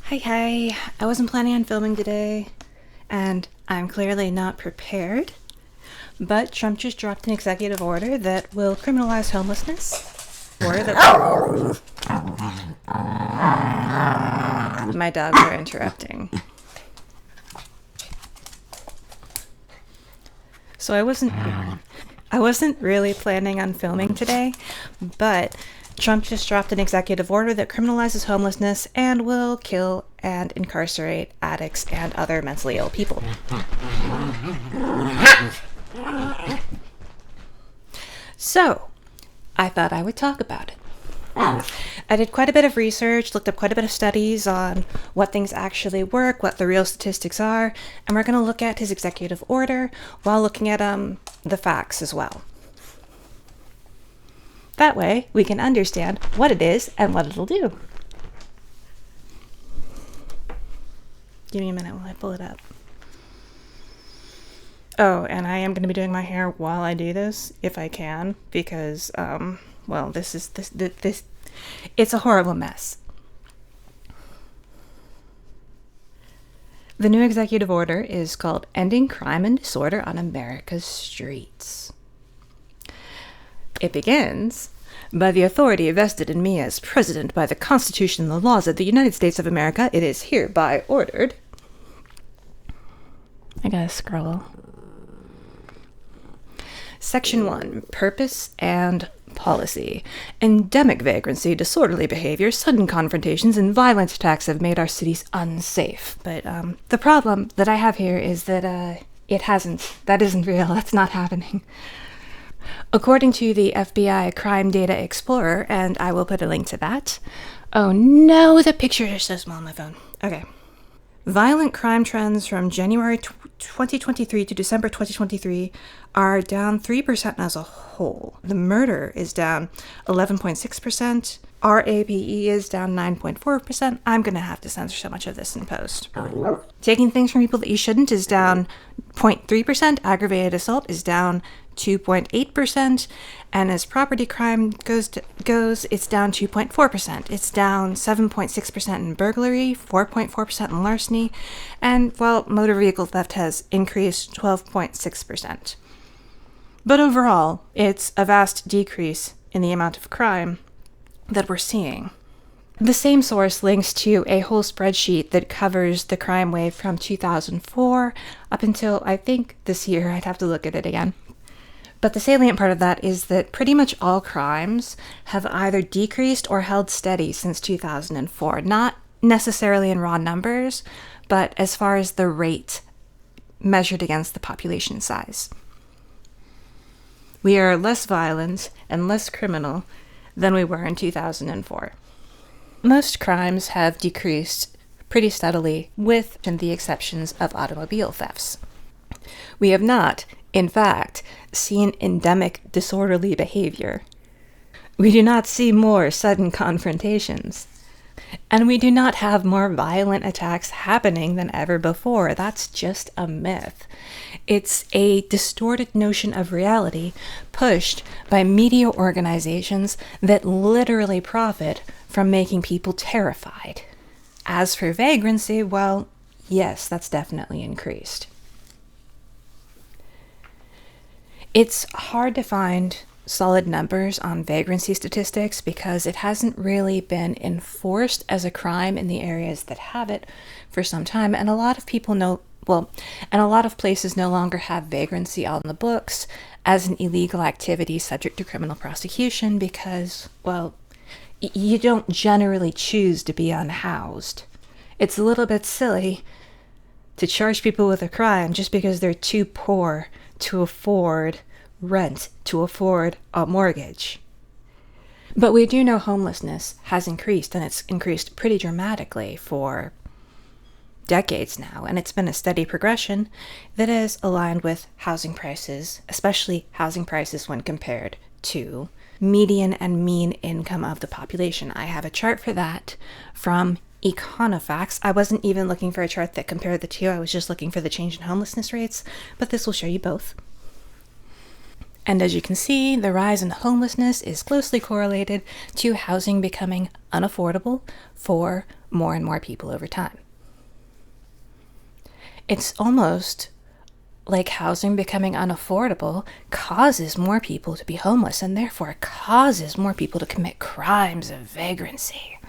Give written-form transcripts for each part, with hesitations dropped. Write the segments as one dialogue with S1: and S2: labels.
S1: Hi. I wasn't planning on filming today, and I'm clearly not prepared, but Trump just dropped an executive order that will criminalize homelessness. My dogs are interrupting. So I wasn't really planning on filming today, but Trump just dropped an executive order that criminalizes homelessness and will kill and incarcerate addicts and other mentally ill people. So, I thought I would talk about it. I did quite a bit of research, looked up quite a bit of studies on what things actually work, what the real statistics are, and we're going to look at his executive order while looking at the facts as well. That way, we can understand what it is and what it'll do. Give me a minute while I pull it up. Oh, and I am going to be doing my hair while I do this, if I can, because, this it's a horrible mess. The new executive order is called Ending Crime and Disorder on America's Streets. It begins, by the authority vested in me as president by the Constitution and the laws of the United States of America, it is hereby ordered. I gotta scroll. Section 1, Purpose and Policy. Endemic vagrancy, disorderly behavior, sudden confrontations, and violent attacks have made our cities unsafe. But the problem that I have here is that that isn't real. That's not happening. According to the FBI Crime Data Explorer, and I will put a link to that. Oh no, the picture is so small on my phone. Okay. Violent crime trends from January 2023 to December 2023 are down 3% as a whole. The murder is down 11.6%. RAPE is down 9.4%. I'm going to have to censor so much of this in post. Taking things from people that you shouldn't is down 0.3%. Aggravated assault is down 2.8%, and as property crime goes, it's down 2.4%. It's down 7.6% in burglary, 4.4% in larceny, and motor vehicle theft has increased 12.6%. But overall, it's a vast decrease in the amount of crime that we're seeing. The same source links to a whole spreadsheet that covers the crime wave from 2004 up until, I think, this year. I'd have to look at it again. But the salient part of that is that pretty much all crimes have either decreased or held steady since 2004. Not necessarily in raw numbers, but as far as the rate measured against the population size. We are less violent and less criminal than we were in 2004. Most crimes have decreased pretty steadily, with the exceptions of automobile thefts. We have not, in fact, seen endemic disorderly behavior. We do not see more sudden confrontations. And we do not have more violent attacks happening than ever before. That's just a myth. It's a distorted notion of reality pushed by media organizations that literally profit from making people terrified. As for vagrancy, well, yes, that's definitely increased. It's hard to find solid numbers on vagrancy statistics because it hasn't really been enforced as a crime in the areas that have it for some time, and a lot of people and a lot of places no longer have vagrancy on the books as an illegal activity subject to criminal prosecution because, you don't generally choose to be unhoused. It's a little bit silly to charge people with a crime just because they're too poor to afford rent, to afford a mortgage. But we do know homelessness has increased, and it's increased pretty dramatically for decades now, and it's been a steady progression that is aligned with housing prices, especially housing prices when compared to median and mean income of the population. I have a chart for that from Econofax. I wasn't even looking for a chart that compared the two, I was just looking for the change in homelessness rates, but this will show you both. And as you can see, the rise in homelessness is closely correlated to housing becoming unaffordable for more and more people over time. It's almost like housing becoming unaffordable causes more people to be homeless and therefore causes more people to commit crimes of vagrancy.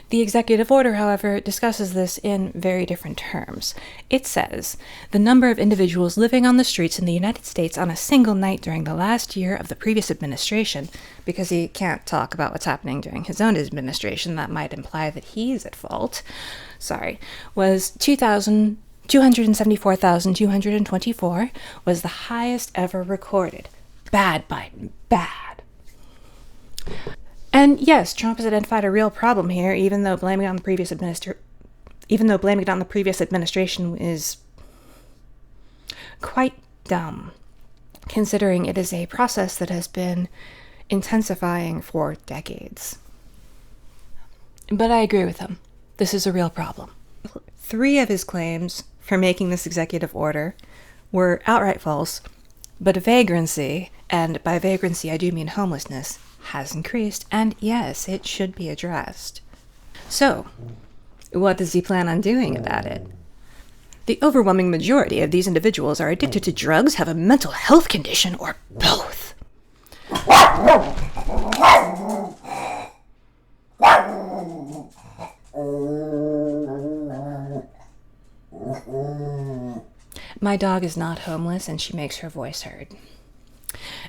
S1: The executive order, however, discusses this in very different terms. It says, the number of individuals living on the streets in the United States on a single night during the last year of the previous administration, because he can't talk about what's happening during his own administration, that might imply that he's at fault, was 274,224, was the highest ever recorded. Bad, Biden, bad. And yes, Trump has identified a real problem here, even though blaming it on the previous administration is quite dumb, considering it is a process that has been intensifying for decades. But I agree with him. This is a real problem. 3 of his claims for making this executive order were outright false, but vagrancy, and by vagrancy I do mean homelessness, has increased, and yes, it should be addressed. So, what does he plan on doing about it? The overwhelming majority of these individuals are addicted to drugs, have a mental health condition, or both. My dog is not homeless, and she makes her voice heard.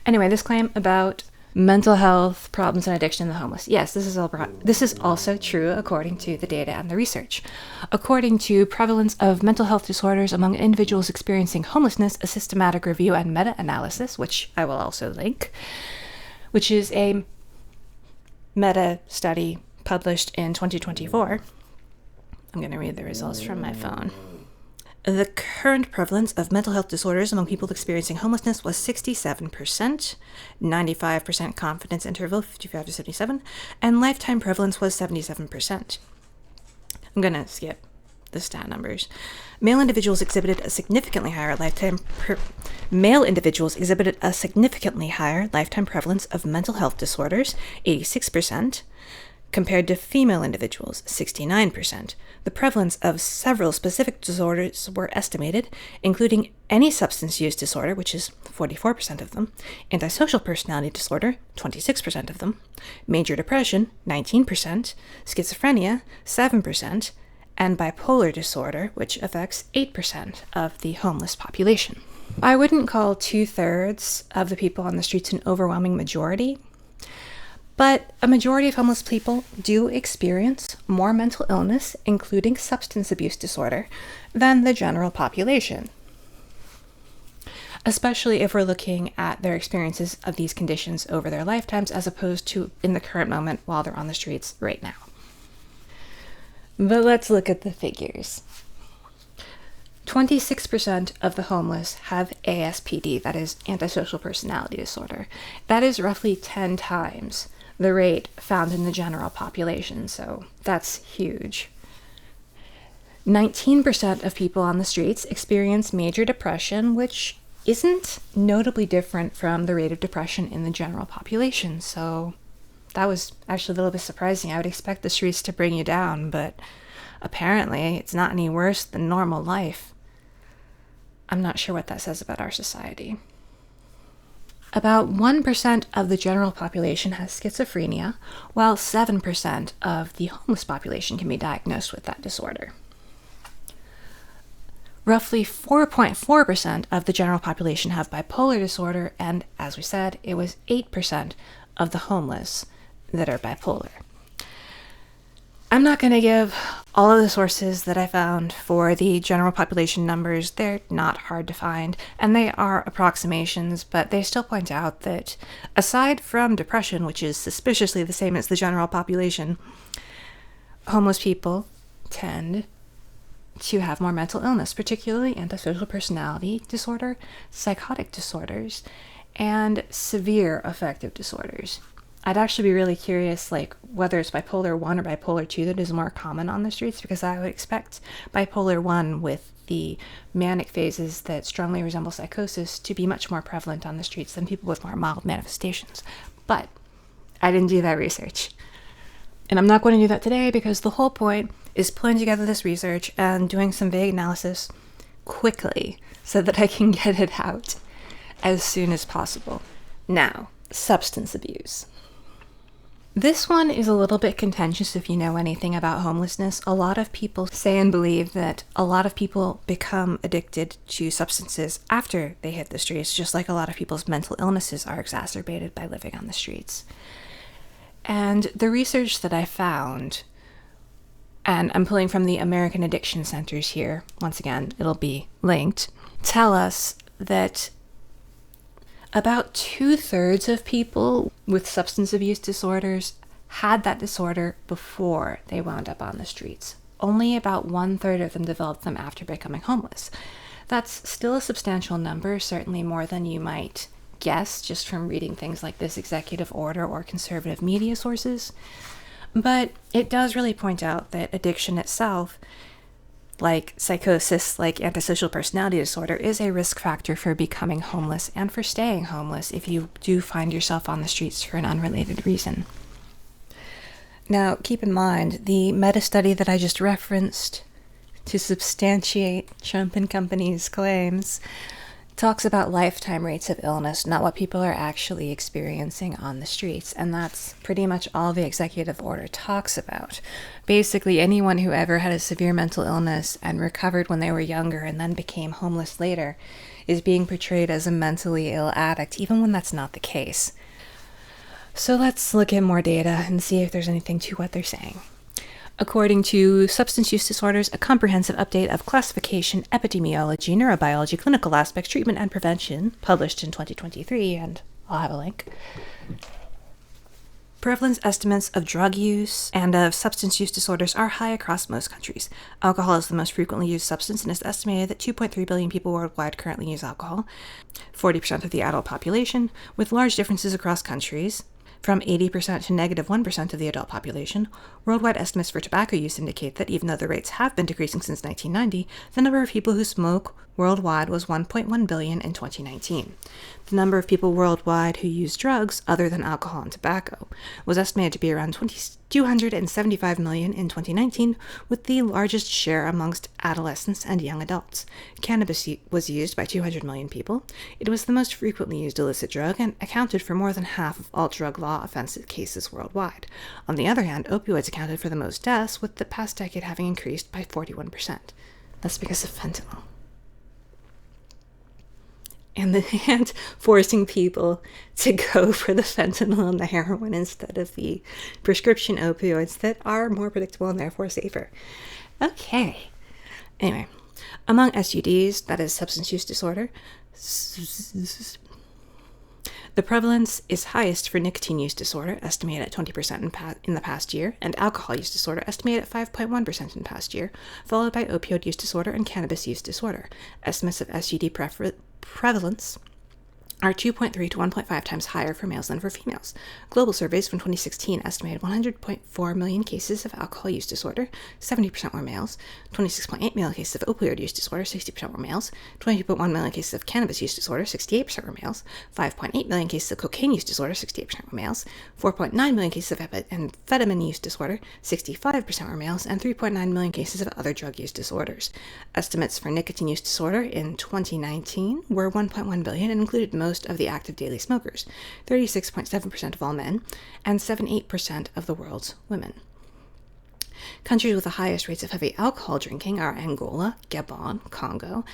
S1: Anyway, this claim about mental health problems and addiction in the homeless. Yes, this is also true according to the data and the research. According to Prevalence of Mental Health Disorders Among Individuals Experiencing Homelessness, a systematic review and meta-analysis, which I will also link, which is a meta-study published in 2024. I'm going to read the results from my phone. The current prevalence of mental health disorders among people experiencing homelessness was 67%, 95% confidence interval, 55 to 77, and lifetime prevalence was 77%. I'm going to skip the stat numbers. Male individuals exhibited a significantly higher lifetime prevalence of mental health disorders, 86%, compared to female individuals, 69%. The prevalence of several specific disorders were estimated, including any substance use disorder, which is 44% of them, antisocial personality disorder, 26% of them, major depression, 19%, schizophrenia, 7%, and bipolar disorder, which affects 8% of the homeless population. I wouldn't call 2/3 of the people on the streets an overwhelming majority, but a majority of homeless people do experience more mental illness, including substance abuse disorder, than the general population, especially if we're looking at their experiences of these conditions over their lifetimes as opposed to in the current moment while they're on the streets right now. But let's look at the figures. 26% of the homeless have ASPD, that is antisocial personality disorder. That is roughly 10 times the rate found in the general population, so that's huge. 19% of people on the streets experience major depression, which isn't notably different from the rate of depression in the general population, so that was actually a little bit surprising. I would expect the streets to bring you down, but apparently it's not any worse than normal life. I'm not sure what that says about our society. About 1% of the general population has schizophrenia, while 7% of the homeless population can be diagnosed with that disorder. Roughly 4.4% of the general population have bipolar disorder, and as we said, it was 8% of the homeless that are bipolar. I'm not going to give all of the sources that I found for the general population numbers. They're not hard to find, and they are approximations, but they still point out that aside from depression, which is suspiciously the same as the general population, homeless people tend to have more mental illness, particularly antisocial personality disorder, psychotic disorders, and severe affective disorders. I'd actually be really curious, whether it's bipolar 1 or bipolar 2 that is more common on the streets, because I would expect bipolar 1 with the manic phases that strongly resemble psychosis to be much more prevalent on the streets than people with more mild manifestations. But I didn't do that research. And I'm not going to do that today because the whole point is pulling together this research and doing some vague analysis quickly so that I can get it out as soon as possible. Now, substance abuse. This one is a little bit contentious if you know anything about homelessness. A lot of people say and believe that a lot of people become addicted to substances after they hit the streets, just like a lot of people's mental illnesses are exacerbated by living on the streets. And the research that I found, and I'm pulling from the American Addiction Centers here, once again, it'll be linked, tell us that about 2/3 of people with substance abuse disorders had that disorder before they wound up on the streets. Only about 1/3 of them developed them after becoming homeless. That's still a substantial number, certainly more than you might guess just from reading things like this executive order or conservative media sources. But it does really point out that addiction itself, like psychosis, like antisocial personality disorder, is a risk factor for becoming homeless and for staying homeless if you do find yourself on the streets for an unrelated reason. Now, keep in mind, the meta-study that I just referenced to substantiate Trump and company's claims talks about lifetime rates of illness, not what people are actually experiencing on the streets. And that's pretty much all the executive order talks about. Basically, anyone who ever had a severe mental illness and recovered when they were younger and then became homeless later is being portrayed as a mentally ill addict, even when that's not the case. So let's look at more data and see if there's anything to what they're saying. According to Substance Use Disorders, a comprehensive update of classification, epidemiology, neurobiology, clinical aspects, treatment, and prevention, published in 2023, and I'll have a link. Prevalence estimates of drug use and of substance use disorders are high across most countries. Alcohol is the most frequently used substance, and it's estimated that 2.3 billion people worldwide currently use alcohol, 40% of the adult population, with large differences across countries. From 80% to negative 1% of the adult population. Worldwide estimates for tobacco use indicate that even though the rates have been decreasing since 1990, the number of people who smoke worldwide was 1.1 billion in 2019. The number of people worldwide who use drugs other than alcohol and tobacco was estimated to be around 275 million in 2019, with the largest share amongst adolescents and young adults. Cannabis was used by 200 million people. It was the most frequently used illicit drug and accounted for more than half of all drug law offensive cases worldwide. On the other hand, opioids accounted for the most deaths, with the past decade having increased by 41%. That's because of fentanyl. And forcing people to go for the fentanyl and the heroin instead of the prescription opioids that are more predictable and therefore safer. Okay. Anyway, among SUDs, that is substance use disorder, the prevalence is highest for nicotine use disorder, estimated at 20% in the past year, and alcohol use disorder, estimated at 5.1% in the past year, followed by opioid use disorder and cannabis use disorder. Estimates of SUD prevalence are 2.3 to 1.5 times higher for males than for females. Global surveys from 2016 estimated 100.4 million cases of alcohol use disorder, 70% were males, 26.8 million cases of opioid use disorder, 60% were males, 22.1 million cases of cannabis use disorder, 68% were males, 5.8 million cases of cocaine use disorder, 68% were males, 4.9 million cases of amphetamine use disorder, 65% were males, and 3.9 million cases of other drug use disorders. Estimates for nicotine use disorder in 2019 were 1.1 billion and included most of the active daily smokers, 36.7% of all men, and 78% of the world's women. Countries with the highest rates of heavy alcohol drinking are Angola, Gabon, Congo,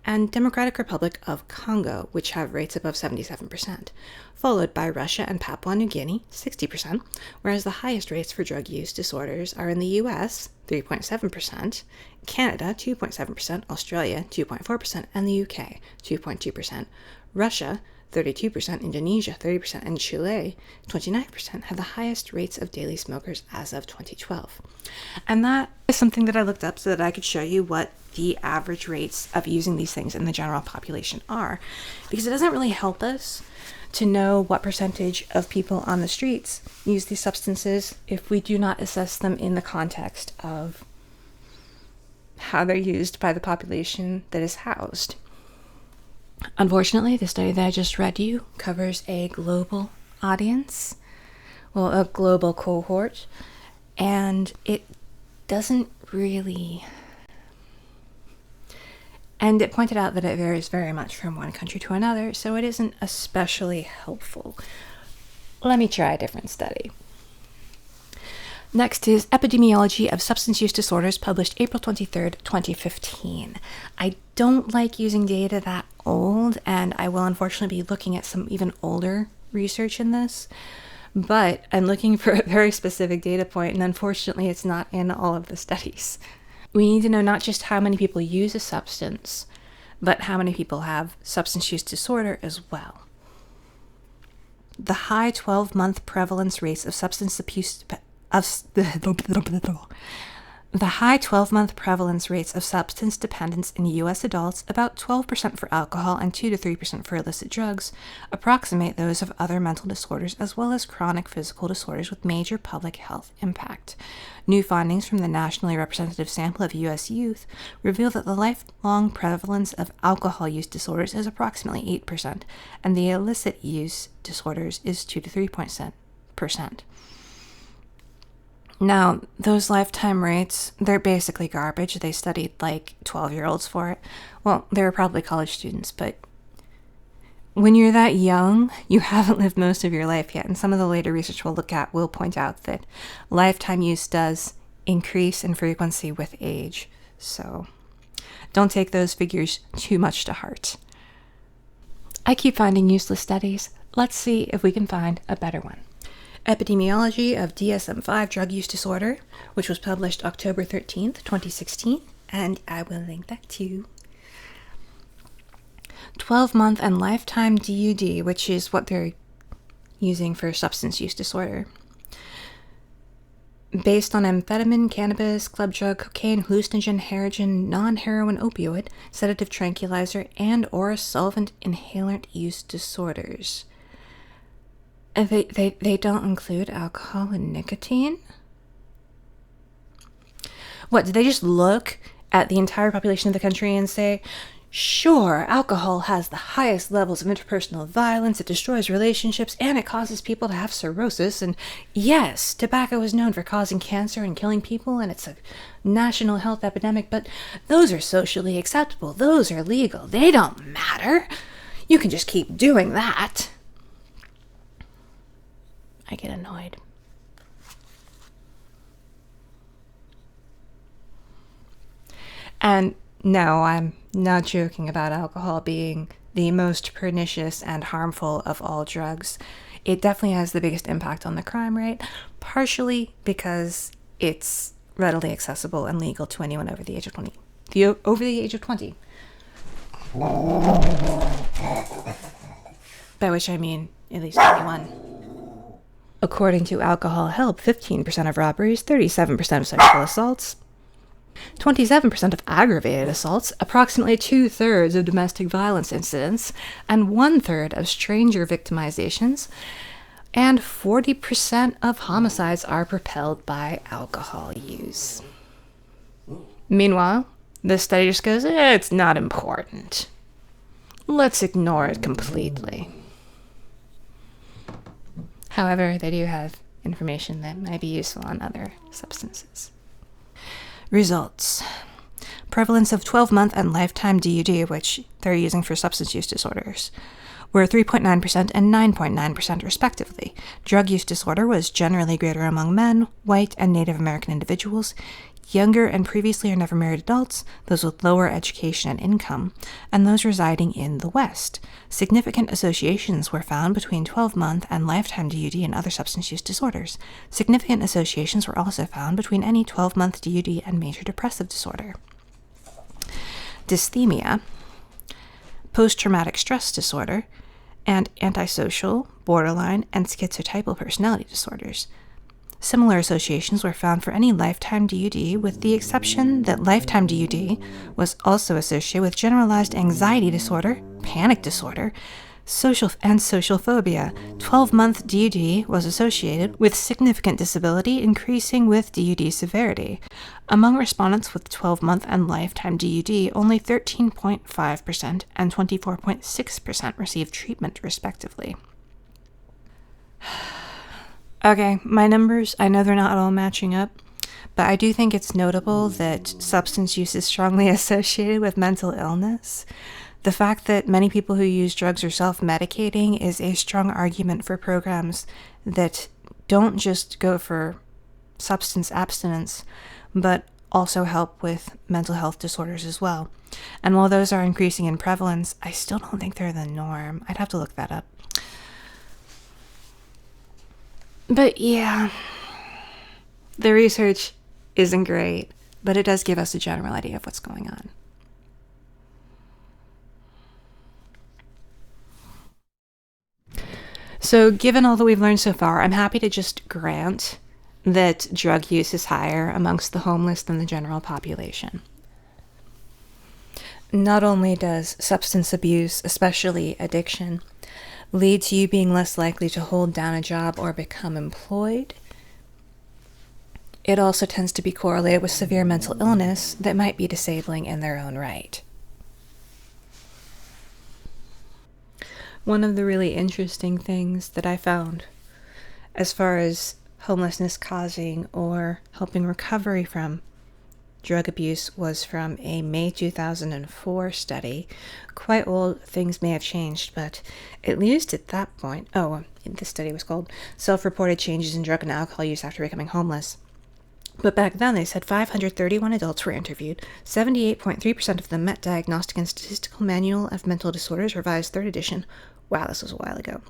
S1: and Democratic Republic of Congo, which have rates above 77%, followed by Russia and Papua New Guinea, 60%, whereas the highest rates for drug use disorders are in the US, 3.7%, Canada, 2.7%, Australia, 2.4%, and the UK, 2.2%. Russia, 32%, Indonesia, 30%, and Chile, 29%, have the highest rates of daily smokers as of 2012. And that is something that I looked up so that I could show you what the average rates of using these things in the general population are, because it doesn't really help us to know what percentage of people on the streets use these substances if we do not assess them in the context of how they're used by the population that is housed. Unfortunately, the study that I just read you covers a global audience, well, a global cohort, And it doesn't really... And it pointed out that it varies very much from one country to another, so it isn't especially helpful. Let me try a different study. Next is Epidemiology of Substance Use Disorders, published April 23rd, 2015. I don't like using data that old, and I will unfortunately be looking at some even older research in this, but I'm looking for a very specific data point, and unfortunately it's not in all of the studies. We need to know not just how many people use a substance, but how many people have substance use disorder as well. The high 12-month prevalence rates of substance abuse The high 12-month prevalence rates of substance dependence in U.S. adults, about 12% for alcohol and 2 to 3% for illicit drugs, approximate those of other mental disorders as well as chronic physical disorders with major public health impact. New findings from the nationally representative sample of U.S. youth reveal that the lifelong prevalence of alcohol use disorders is approximately 8%, and the illicit use disorders is 2 to 3%. Now, those lifetime rates, they're basically garbage. They studied like 12-year-olds for it. Well, they were probably college students, but when you're that young, you haven't lived most of your life yet. And some of the later research we'll look at will point out that lifetime use does increase in frequency with age. So don't take those figures too much to heart. I keep finding useless studies. Let's see if we can find a better one. Epidemiology of DSM-5 Drug Use Disorder, which was published October 13th, 2016, and I will link that too. 12-month and lifetime DUD, which is what they're using for substance use disorder. Based on amphetamine, cannabis, club drug, cocaine, hallucinogen, heroin, non-heroin opioid, sedative tranquilizer, and or solvent inhalant use disorders. They don't include alcohol and nicotine? What, did they just look at the entire population of the country and say, sure, alcohol has the highest levels of interpersonal violence, it destroys relationships, and it causes people to have cirrhosis, and yes, tobacco is known for causing cancer and killing people, and it's a national health epidemic, but those are socially acceptable, those are legal, they don't matter. You can just keep doing that. I get annoyed. And no, I'm not joking about alcohol being the most pernicious and harmful of all drugs. It definitely has the biggest impact on the crime rate, partially because it's readily accessible and legal to anyone over the age of 20. Over the age of 20. By which I mean at least 21. According to Alcohol Help, 15% of robberies, 37% of sexual assaults, 27% of aggravated assaults, approximately 2/3 of domestic violence incidents, and 1/3 of stranger victimizations, and 40% of homicides are propelled by alcohol use. Meanwhile, this study just goes, it's not important. Let's ignore it completely. However, they do have information that might be useful on other substances. Results. Prevalence of 12-month and lifetime DUD, which they're using for substance use disorders, were 3.9% and 9.9% respectively. Drug use disorder was generally greater among men, white, and Native American individuals, younger and previously or never married adults, those with lower education and income, and those residing in the West. Significant associations were found between 12-month and lifetime DUD and other substance use disorders. Significant associations were also found between any 12-month DUD and major depressive disorder. Dysthymia, post-traumatic stress disorder, and antisocial, borderline, and schizotypal personality disorders. Similar associations were found for any lifetime DUD, with the exception that lifetime DUD was also associated with generalized anxiety disorder, panic disorder, social phobia. 12-month DUD was associated with significant disability, increasing with DUD severity. Among respondents with 12-month and lifetime DUD, only 13.5% and 24.6% received treatment, respectively. Okay, my numbers, I know they're not all matching up, but I do think it's notable that substance use is strongly associated with mental illness. The fact that many people who use drugs are self-medicating is a strong argument for programs that don't just go for substance abstinence, but also help with mental health disorders as well. And while those are increasing in prevalence, I still don't think they're the norm. I'd have to look that up. But yeah, the research isn't great, but it does give us a general idea of what's going on. So, given all that we've learned so far, I'm happy to just grant that drug use is higher amongst the homeless than the general population. Not only does substance abuse, especially addiction, lead to you being less likely to hold down a job or become employed, it also tends to be correlated with severe mental illness that might be disabling in their own right. One of the really interesting things that I found as far as homelessness causing or helping recovery from drug abuse was from a May 2004 study. Quite old, things may have changed, but at least at that point, this study was called Self-Reported Changes in Drug and Alcohol Use After Becoming Homeless. But back then they said 531 adults were interviewed. 78.3% of them met Diagnostic and Statistical Manual of Mental Disorders, revised 3rd edition. Wow, this was a while ago.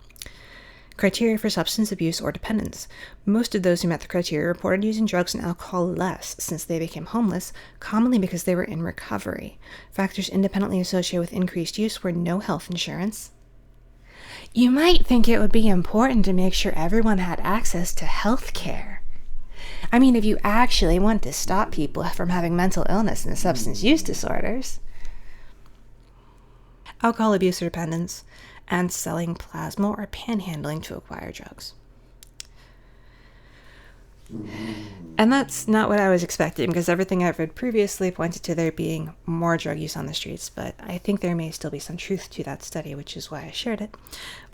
S1: Criteria for substance abuse or dependence. Most of those who met the criteria reported using drugs and alcohol less since they became homeless, commonly because they were in recovery. Factors independently associated with increased use were no health insurance. You might think it would be important to make sure everyone had access to health care. I mean, if you actually want to stop people from having mental illness and substance use disorders. Alcohol abuse or dependence, and selling plasma or panhandling to acquire drugs. And that's not what I was expecting, because everything I've read previously pointed to there being more drug use on the streets, but I think there may still be some truth to that study, which is why I shared it.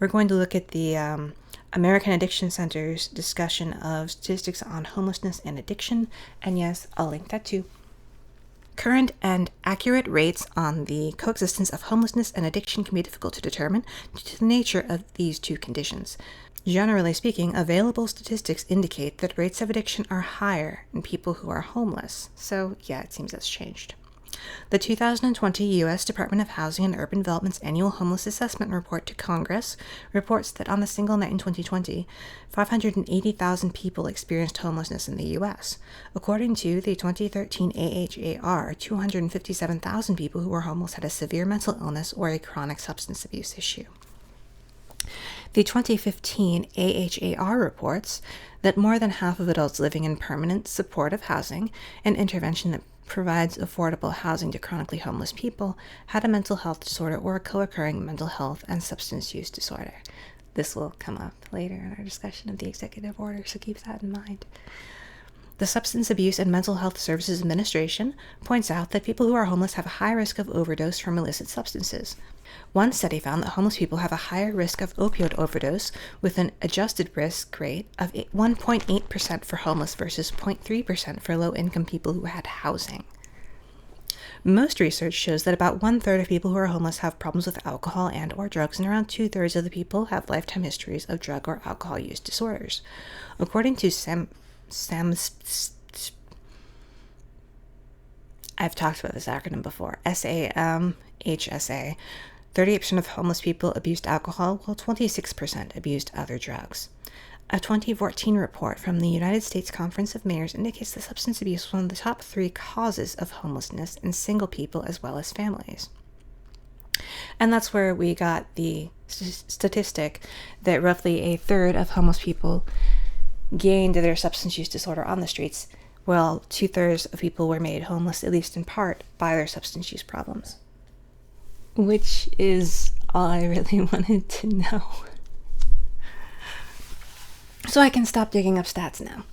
S1: We're going to look at the American Addiction Center's discussion of statistics on homelessness and addiction, and yes, I'll link that too. Current and accurate rates on the coexistence of homelessness and addiction can be difficult to determine due to the nature of these two conditions. Generally speaking, available statistics indicate that rates of addiction are higher in people who are homeless. So, yeah, it seems that's changed. The 2020 U.S. Department of Housing and Urban Development's annual homeless assessment report to Congress reports that on a single night in 2020, 580,000 people experienced homelessness in the U.S. According to the 2013 AHAR, 257,000 people who were homeless had a severe mental illness or a chronic substance abuse issue. The 2015 AHAR reports that more than half of adults living in permanent supportive housing, an intervention that provides affordable housing to chronically homeless people, had a mental health disorder or a co-occurring mental health and substance use disorder. This will come up later in our discussion of the executive order, so keep that in mind. The Substance Abuse and Mental Health Services Administration points out that people who are homeless have a high risk of overdose from illicit substances. One study found that homeless people have a higher risk of opioid overdose, with an adjusted risk rate of 1.8% for homeless versus 0.3% for low-income people who had housing. Most research shows that about 1/3 of people who are homeless have problems with alcohol and or drugs, and around 2/3 of the people have lifetime histories of drug or alcohol use disorders. According to I've talked about this acronym before, SAMHSA, 38% of homeless people abused alcohol, while 26% abused other drugs. A 2014 report from the United States Conference of Mayors indicates that substance abuse was one of the top 3 causes of homelessness in single people as well as families. And that's where we got the statistic that roughly 1/3 of homeless people gained their substance use disorder on the streets, while 2/3 of people were made homeless, at least in part, by their substance use problems. Which is all I really wanted to know. So I can stop digging up stats now.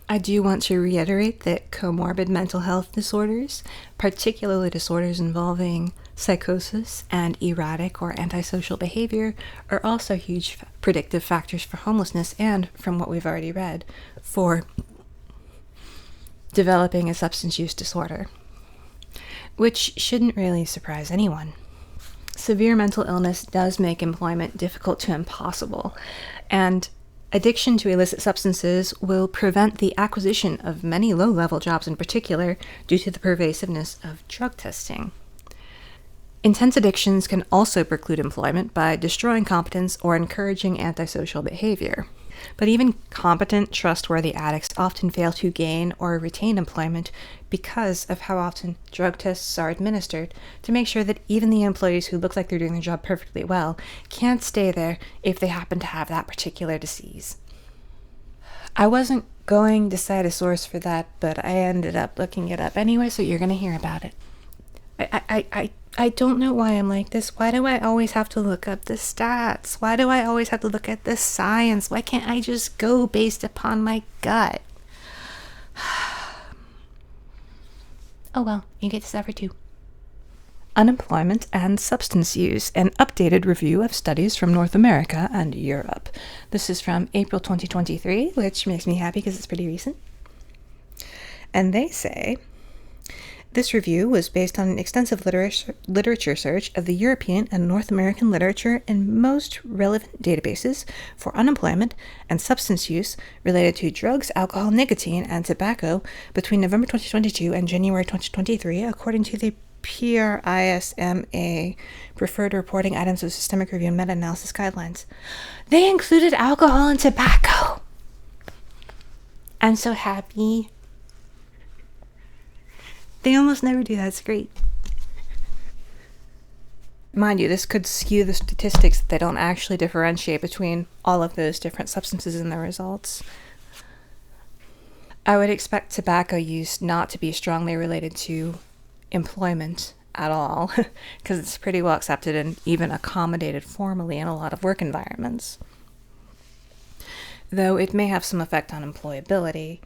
S1: I do want to reiterate that comorbid mental health disorders, particularly disorders involving Psychosis and erratic or antisocial behavior are also huge predictive factors for homelessness and, from what we've already read, for developing a substance use disorder, which shouldn't really surprise anyone. Severe mental illness does make employment difficult to impossible, and addiction to illicit substances will prevent the acquisition of many low-level jobs in particular due to the pervasiveness of drug testing. Intense addictions can also preclude employment by destroying competence or encouraging antisocial behavior. But even competent, trustworthy addicts often fail to gain or retain employment because of how often drug tests are administered to make sure that even the employees who look like they're doing their job perfectly well can't stay there if they happen to have that particular disease. I wasn't going to cite a source for that, but I ended up looking it up anyway, so you're going to hear about it. I don't know why I'm like this. Why do I always have to look up the stats? Why do I always have to look at the science? Why can't I just go based upon my gut? Oh well, you get to suffer too. Unemployment and Substance Use, an updated review of studies from North America and Europe. This is from April 2023, which makes me happy because it's pretty recent. And they say, this review was based on an extensive literature search of the European and North American literature in most relevant databases for unemployment and substance use related to drugs, alcohol, nicotine, and tobacco between November 2022 and January 2023, according to the PRISMA, Preferred Reporting Items of Systemic Review and Meta-Analysis Guidelines. They included alcohol and tobacco. I'm so happy. They almost never do that. It's great. Mind you, this could skew the statistics that they don't actually differentiate between all of those different substances in the results. I would expect tobacco use not to be strongly related to employment at all, because it's pretty well accepted and even accommodated formally in a lot of work environments. Though it may have some effect on employability.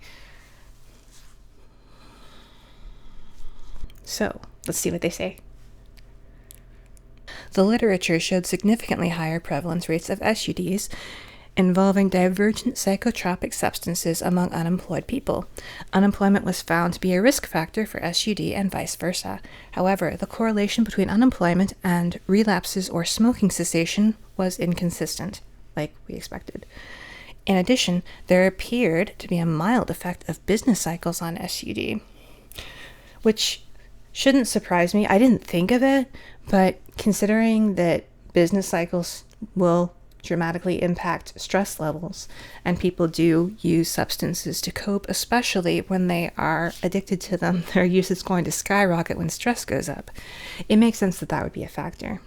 S1: So, let's see what they say. The literature showed significantly higher prevalence rates of SUDs involving divergent psychotropic substances among unemployed people. Unemployment was found to be a risk factor for SUD and vice versa. However, the correlation between unemployment and relapses or smoking cessation was inconsistent, like we expected. In addition, there appeared to be a mild effect of business cycles on SUD, which shouldn't surprise me. I didn't think of it, but considering that business cycles will dramatically impact stress levels, and people do use substances to cope, especially when they are addicted to them, their use is going to skyrocket when stress goes up. It makes sense that that would be a factor.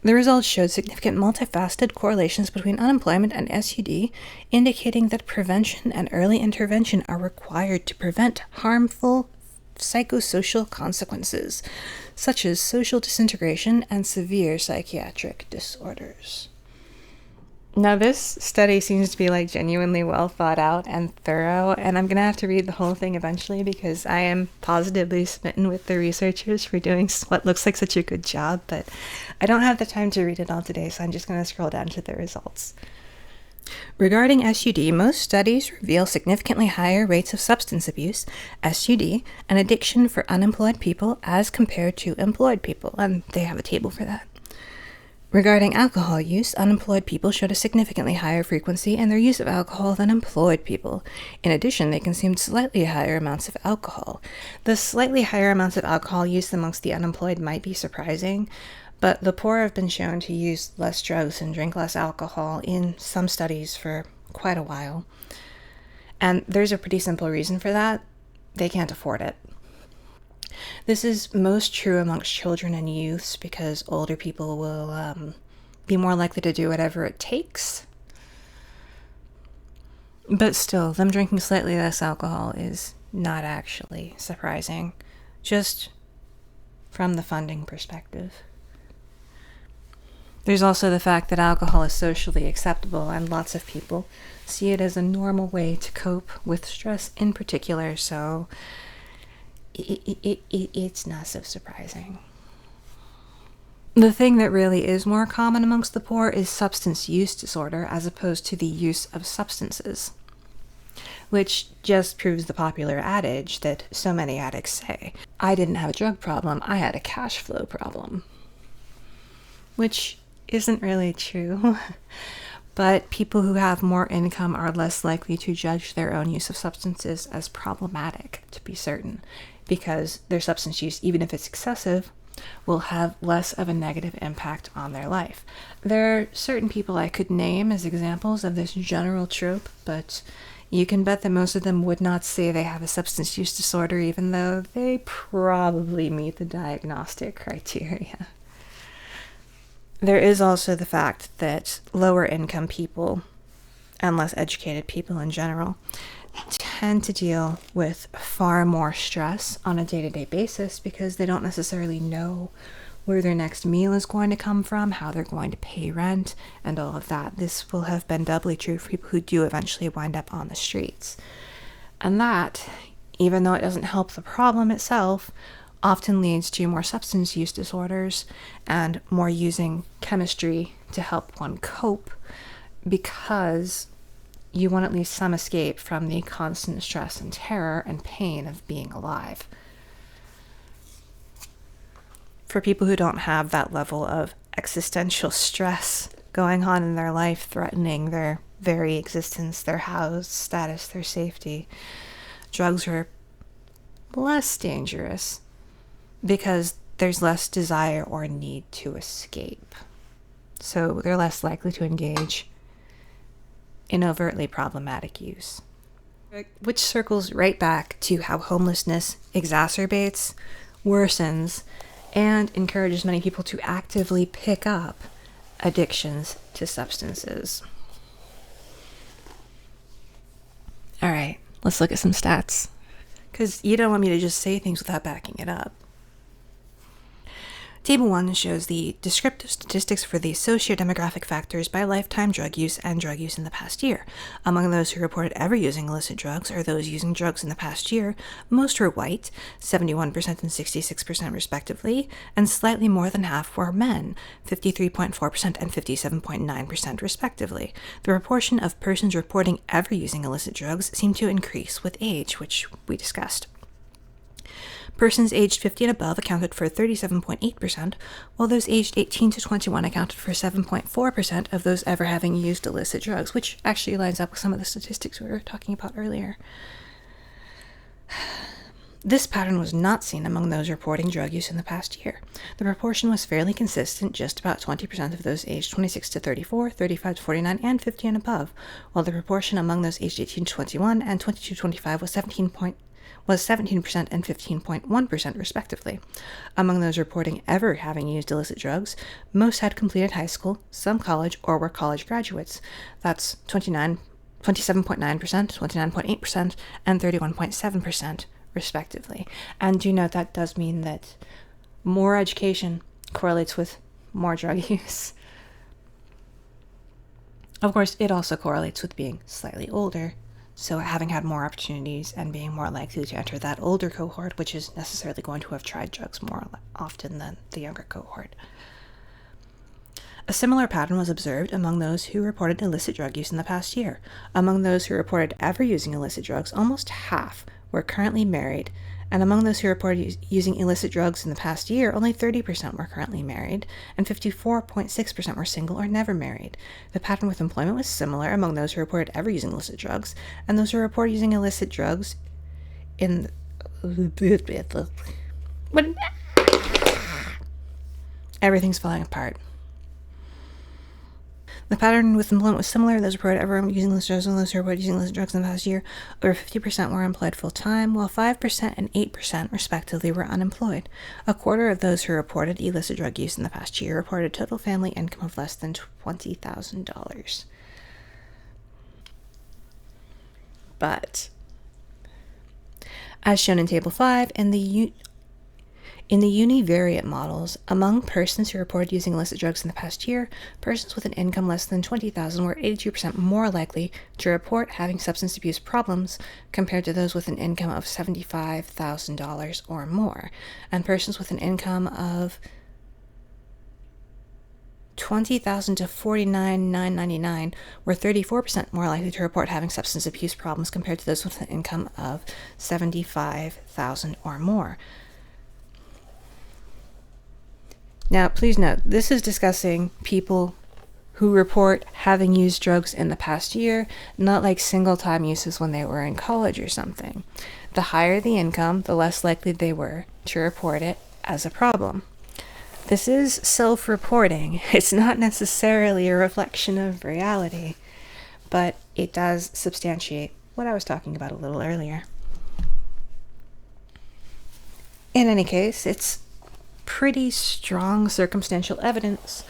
S1: The results showed significant multifaceted correlations between unemployment and SUD, indicating that prevention and early intervention are required to prevent harmful psychosocial consequences, such as social disintegration and severe psychiatric disorders. Now, this study seems to be genuinely well thought out and thorough, and I'm going to have to read the whole thing eventually because I am positively smitten with the researchers for doing what looks like such a good job, but I don't have the time to read it all today, so I'm just going to scroll down to the results. Regarding SUD, most studies reveal significantly higher rates of substance abuse, SUD, and addiction for unemployed people as compared to employed people, and they have a table for that. Regarding alcohol use, unemployed people showed a significantly higher frequency in their use of alcohol than employed people. In addition, they consumed slightly higher amounts of alcohol. The slightly higher amounts of alcohol used amongst the unemployed might be surprising, but the poor have been shown to use less drugs and drink less alcohol in some studies for quite a while. And there's a pretty simple reason for that. They can't afford it. This is most true amongst children and youths because older people will be more likely to do whatever it takes. But still, them drinking slightly less alcohol is not actually surprising, just from the funding perspective. There's also the fact that alcohol is socially acceptable, and lots of people see it as a normal way to cope with stress in particular, so it's not so surprising. The thing that really is more common amongst the poor is substance use disorder as opposed to the use of substances, which just proves the popular adage that so many addicts say, I didn't have a drug problem, I had a cash flow problem. Which isn't really true. But people who have more income are less likely to judge their own use of substances as problematic, to be certain, because their substance use, even if it's excessive, will have less of a negative impact on their life. There are certain people I could name as examples of this general trope, but you can bet that most of them would not say they have a substance use disorder, even though they probably meet the diagnostic criteria. There is also the fact that lower income people, and less educated people in general, tend to deal with far more stress on a day-to-day basis because they don't necessarily know where their next meal is going to come from, how they're going to pay rent, and all of that. This will have been doubly true for people who do eventually wind up on the streets. And that, even though it doesn't help the problem itself, often leads to more substance use disorders and more using chemistry to help one cope, because you want at least some escape from the constant stress and terror and pain of being alive. For people who don't have that level of existential stress going on in their life, threatening their very existence, their house status, their safety, drugs are less dangerous because there's less desire or need to escape. So they're less likely to engage in overtly problematic use. Which circles right back to how homelessness exacerbates, worsens, and encourages many people to actively pick up addictions to substances. All right, let's look at some stats, because you don't want me to just say things without backing it up. Table 1 shows the descriptive statistics for the socio-demographic factors by lifetime drug use and drug use in the past year. Among those who reported ever using illicit drugs or those using drugs in the past year, most were white, 71% and 66% respectively, and slightly more than half were men, 53.4% and 57.9% respectively. The proportion of persons reporting ever using illicit drugs seemed to increase with age, which we discussed. Persons aged 50 and above accounted for 37.8%, while those aged 18 to 21 accounted for 7.4% of those ever having used illicit drugs, which actually lines up with some of the statistics we were talking about earlier. This pattern was not seen among those reporting drug use in the past year. The proportion was fairly consistent, just about 20% of those aged 26 to 34, 35 to 49, and 50 and above, while the proportion among those aged 18 to 21 and 22 to 25 was 17% and 15.1% respectively. Among those reporting ever having used illicit drugs, most had completed high school, some college, or were college graduates. That's 27.9%, 29.8%, and 31.7% respectively. And do note that does mean that more education correlates with more drug use. Of course, it also correlates with being slightly older, so having had more opportunities and being more likely to enter that older cohort, which is necessarily going to have tried drugs more often than the younger cohort. A similar pattern was observed among those who reported illicit drug use in the past year. Among those who reported ever using illicit drugs, almost half were currently married, and among those who reported using illicit drugs in the past year, only 30% were currently married, and 54.6% were single or never married. The pattern with employment was similar among those who reported ever using illicit drugs, and those who reported using illicit drugs in... Everything's falling apart. The pattern with employment was similar. Those reported ever using illicit drugs and those who reported using illicit drugs in the past year, over 50% were employed full-time, while 5% and 8% respectively were unemployed. A quarter of those who reported illicit drug use in the past year reported a total family income of less than $20,000. But, as shown in Table 5, in the univariate models, among persons who reported using illicit drugs in the past year, persons with an income less than $20,000 were 82% more likely to report having substance abuse problems compared to those with an income of $75,000 or more, and persons with an income of $20,000 to $49,999 were 34% more likely to report having substance abuse problems compared to those with an income of $75,000 or more. Now, please note, this is discussing people who report having used drugs in the past year, not like single-time uses when they were in college or something. The higher the income, the less likely they were to report it as a problem. This is self-reporting. It's not necessarily a reflection of reality, but it does substantiate what I was talking about a little earlier. In any case, it's pretty strong circumstantial evidence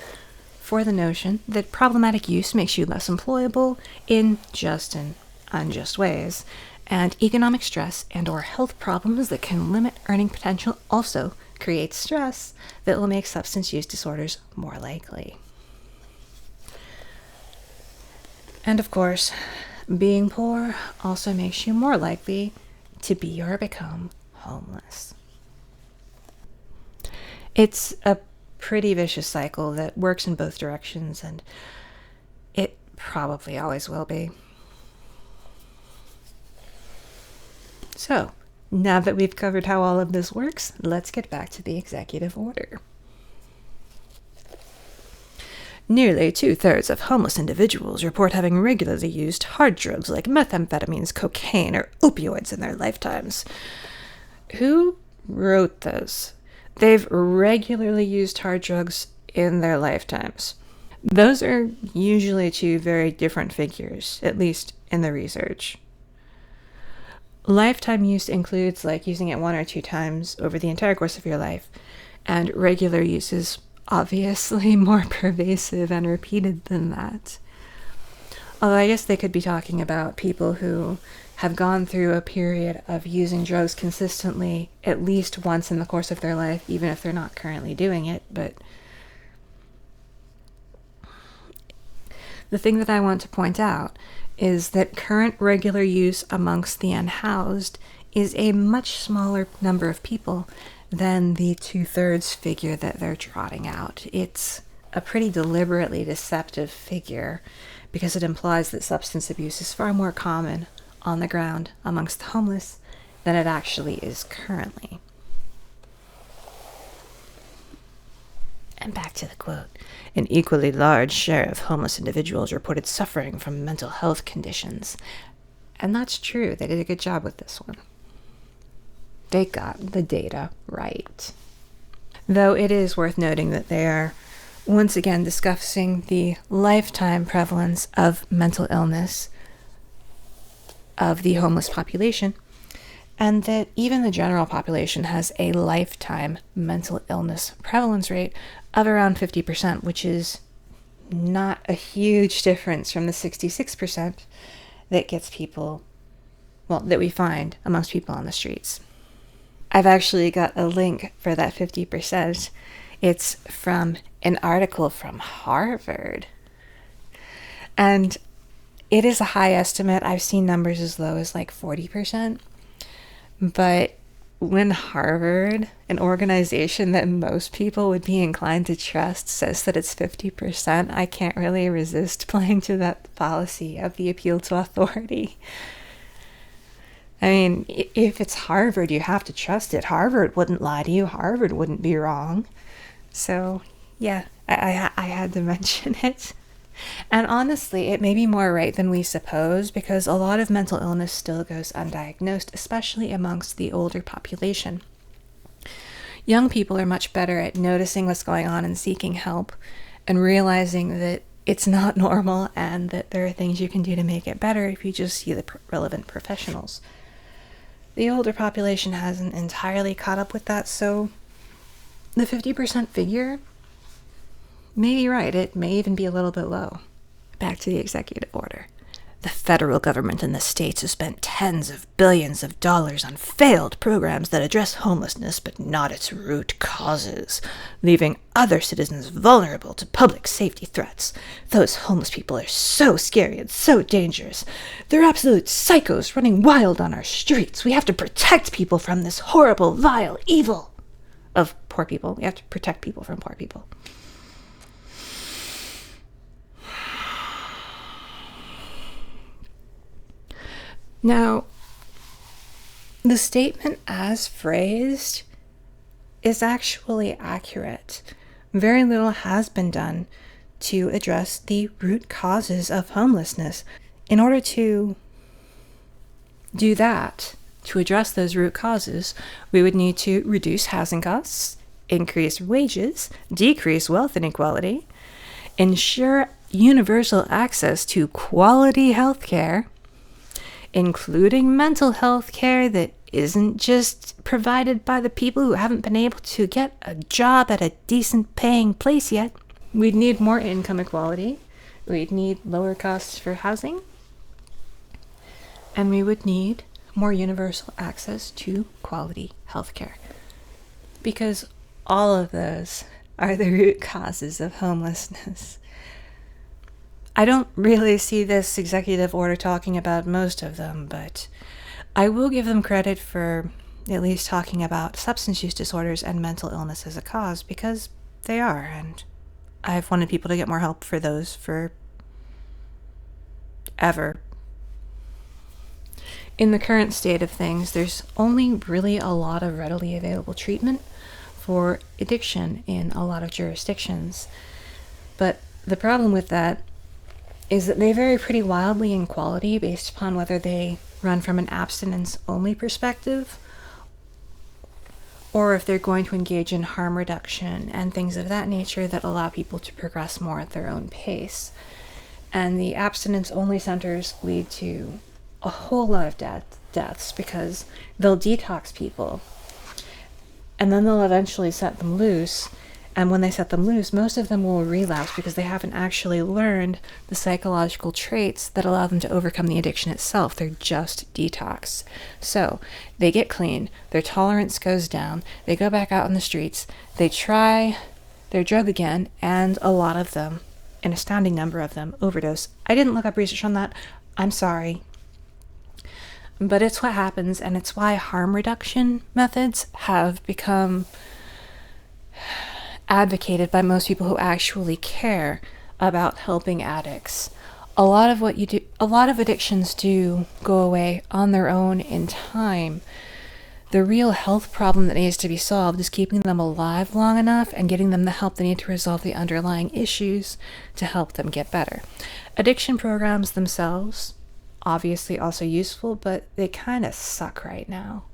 S1: for the notion that problematic use makes you less employable in just and unjust ways, and economic stress and or health problems that can limit earning potential also create stress that will make substance use disorders more likely. And of course, being poor also makes you more likely to be or become homeless. It's a pretty vicious cycle that works in both directions, and it probably always will be. So, now that we've covered how all of this works, let's get back to the executive order. Nearly 2/3 of homeless individuals report having regularly used hard drugs like methamphetamines, cocaine, or opioids in their lifetimes. Who wrote this? They've regularly used hard drugs in their lifetimes. Those are usually two very different figures, at least in the research. Lifetime use includes like using it 1 or 2 times over the entire course of your life, and regular use is obviously more pervasive and repeated than that. Although I guess they could be talking about people who have gone through a period of using drugs consistently at least once in the course of their life, even if they're not currently doing it. But the thing that I want to point out is that current regular use amongst the unhoused is a much smaller number of people than the 2/3 figure that they're trotting out. It's a pretty deliberately deceptive figure because it implies that substance abuse is far more common on the ground amongst the homeless than it actually is currently. And back to the quote. An equally large share of homeless individuals reported suffering from mental health conditions. And that's true. They did a good job with this one. They got the data right. Though it is worth noting that they are once again discussing the lifetime prevalence of mental illness of the homeless population, and that even the general population has a lifetime mental illness prevalence rate of around 50%, which is not a huge difference from the 66% that gets people, well, that we find amongst people on the streets. I've actually got a link for that 50%. It's from an article from Harvard. And it is a high estimate. I've seen numbers as low as like 40%. But when Harvard, an organization that most people would be inclined to trust, says that it's 50%, I can't really resist playing to that fallacy of the appeal to authority. I mean, if it's Harvard, you have to trust it. Harvard wouldn't lie to you. Harvard wouldn't be wrong. So, yeah, I had to mention it. And honestly, it may be more right than we suppose, because a lot of mental illness still goes undiagnosed, especially amongst the older population. Young people are much better at noticing what's going on and seeking help and realizing that it's not normal and that there are things you can do to make it better if you just see the relevant professionals. The older population hasn't entirely caught up with that, so the 50% figure may be right. It may even be a little bit low. Back to the executive order. The federal government and the states have spent tens of billions of dollars on failed programs that address homelessness but not its root causes, leaving other citizens vulnerable to public safety threats. Those homeless people are so scary and so dangerous. They're absolute psychos running wild on our streets. We have to protect people from this horrible, vile evil of poor people. We have to protect people from poor people. Now, the statement as phrased is actually accurate. Very little has been done to address the root causes of homelessness. In order to do that, to address those root causes, we would need to reduce housing costs, increase wages, decrease wealth inequality, ensure universal access to quality health care, including mental health care that isn't just provided by the people who haven't been able to get a job at a decent paying place yet. We'd need more income equality. We'd need lower costs for housing. And we would need more universal access to quality health care. Because all of those are the root causes of homelessness. I don't really see this executive order talking about most of them, but I will give them credit for at least talking about substance use disorders and mental illness as a cause, because they are, and I've wanted people to get more help for those for ever. In the current state of things, there's only really a lot of readily available treatment for addiction in a lot of jurisdictions. But the problem with that is that they vary pretty wildly in quality based upon whether they run from an abstinence-only perspective or if they're going to engage in harm reduction and things of that nature that allow people to progress more at their own pace. And the abstinence-only centers lead to a whole lot of deaths because they'll detox people and then they'll eventually set them loose. And when they set them loose, most of them will relapse because they haven't actually learned the psychological traits that allow them to overcome the addiction itself. They're just detox. So they get clean, their tolerance goes down, they go back out on the streets, they try their drug again, and a lot of them, an astounding number of them, overdose. I didn't look up research on that. I'm sorry. But it's what happens, and it's why harm reduction methods have become advocated by most people who actually care about helping addicts. A lot of addictions do go away on their own in time. The real health problem that needs to be solved is keeping them alive long enough and getting them the help they need to resolve the underlying issues to help them get better. Addiction programs themselves, obviously also useful, but they kind of suck right now.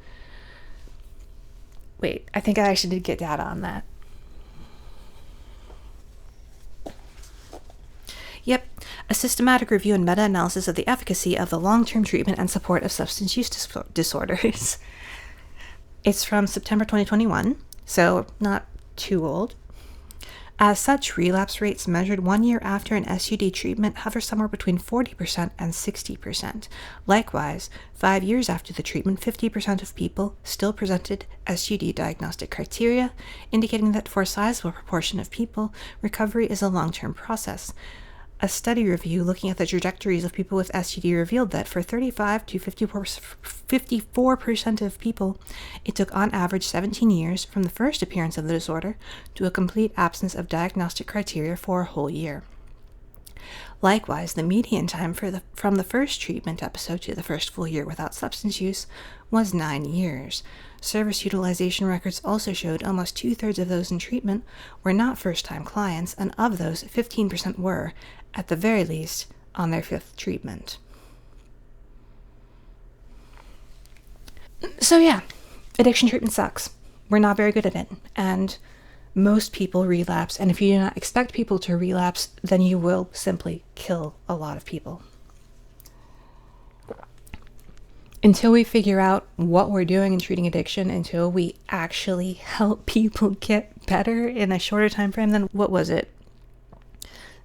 S1: Wait, I think I actually did get data on that. Yep, a systematic review and meta-analysis of the efficacy of the long-term treatment and support of substance use disorders. It's from September 2021, so not too old. As such, relapse rates measured 1 year after an SUD treatment hover somewhere between 40% and 60%. Likewise, 5 years after the treatment, 50% of people still presented SUD diagnostic criteria, indicating that for a sizable proportion of people, recovery is a long-term process. A study review looking at the trajectories of people with SUD revealed that for 35 to 54% of people, it took on average 17 years from the first appearance of the disorder to a complete absence of diagnostic criteria for a whole year. Likewise, the median time from the first treatment episode to the first full year without substance use was 9 years. Service utilization records also showed almost 2/3 of those in treatment were not first-time clients, and of those, 15% were, at the very least, on their 5th treatment. So yeah, addiction treatment sucks. We're not very good at it, and most people relapse, and if you do not expect people to relapse, then you will simply kill a lot of people. Until we figure out what we're doing in treating addiction, until we actually help people get better in a shorter time frame than, what was it,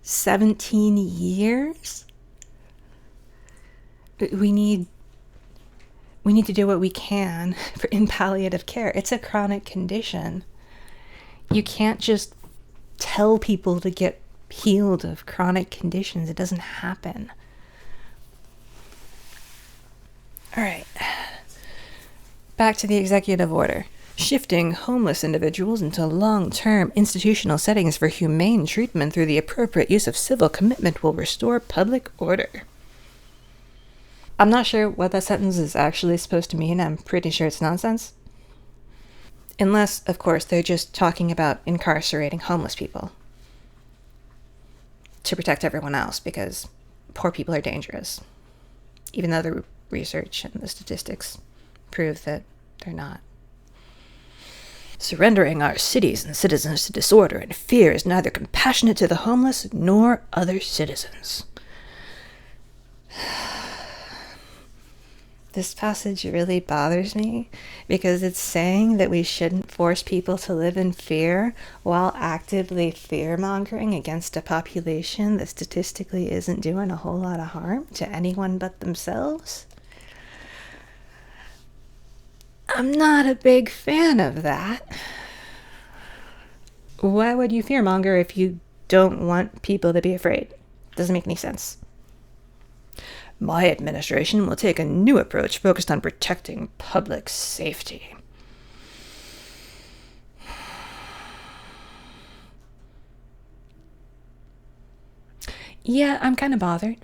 S1: 17 years? We need to do what we can in palliative care. It's a chronic condition. You can't just tell people to get healed of chronic conditions. It doesn't happen. All right. Back to the executive order. Shifting homeless individuals into long-term institutional settings for humane treatment through the appropriate use of civil commitment will restore public order. I'm not sure what that sentence is actually supposed to mean. I'm pretty sure it's nonsense. Unless, of course, they're just talking about incarcerating homeless people to protect everyone else, because poor people are dangerous. Even though the research and the statistics prove that they're not. Surrendering our cities and citizens to disorder and fear is neither compassionate to the homeless nor other citizens. This passage really bothers me because it's saying that we shouldn't force people to live in fear while actively fear-mongering against a population that statistically isn't doing a whole lot of harm to anyone but themselves. I'm not a big fan of that. Why would you fear-monger if you don't want people to be afraid? Doesn't make any sense. My administration will take a new approach focused on protecting public safety. Yeah, I'm kind of bothered.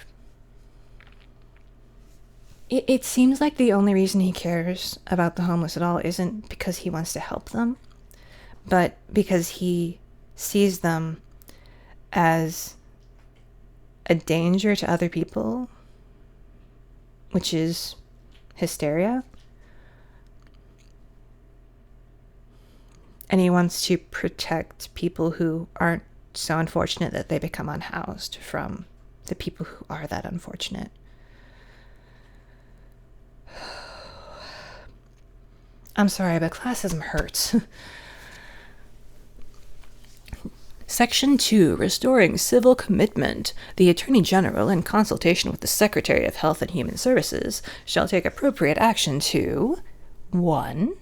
S1: It seems like the only reason he cares about the homeless at all isn't because he wants to help them, but because he sees them as a danger to other people, which is hysteria. And he wants to protect people who aren't so unfortunate that they become unhoused from the people who are that unfortunate. I'm sorry, but classism hurts. Section 2, Restoring Civil Commitment. The Attorney General, in consultation with the Secretary of Health and Human Services, shall take appropriate action to 1.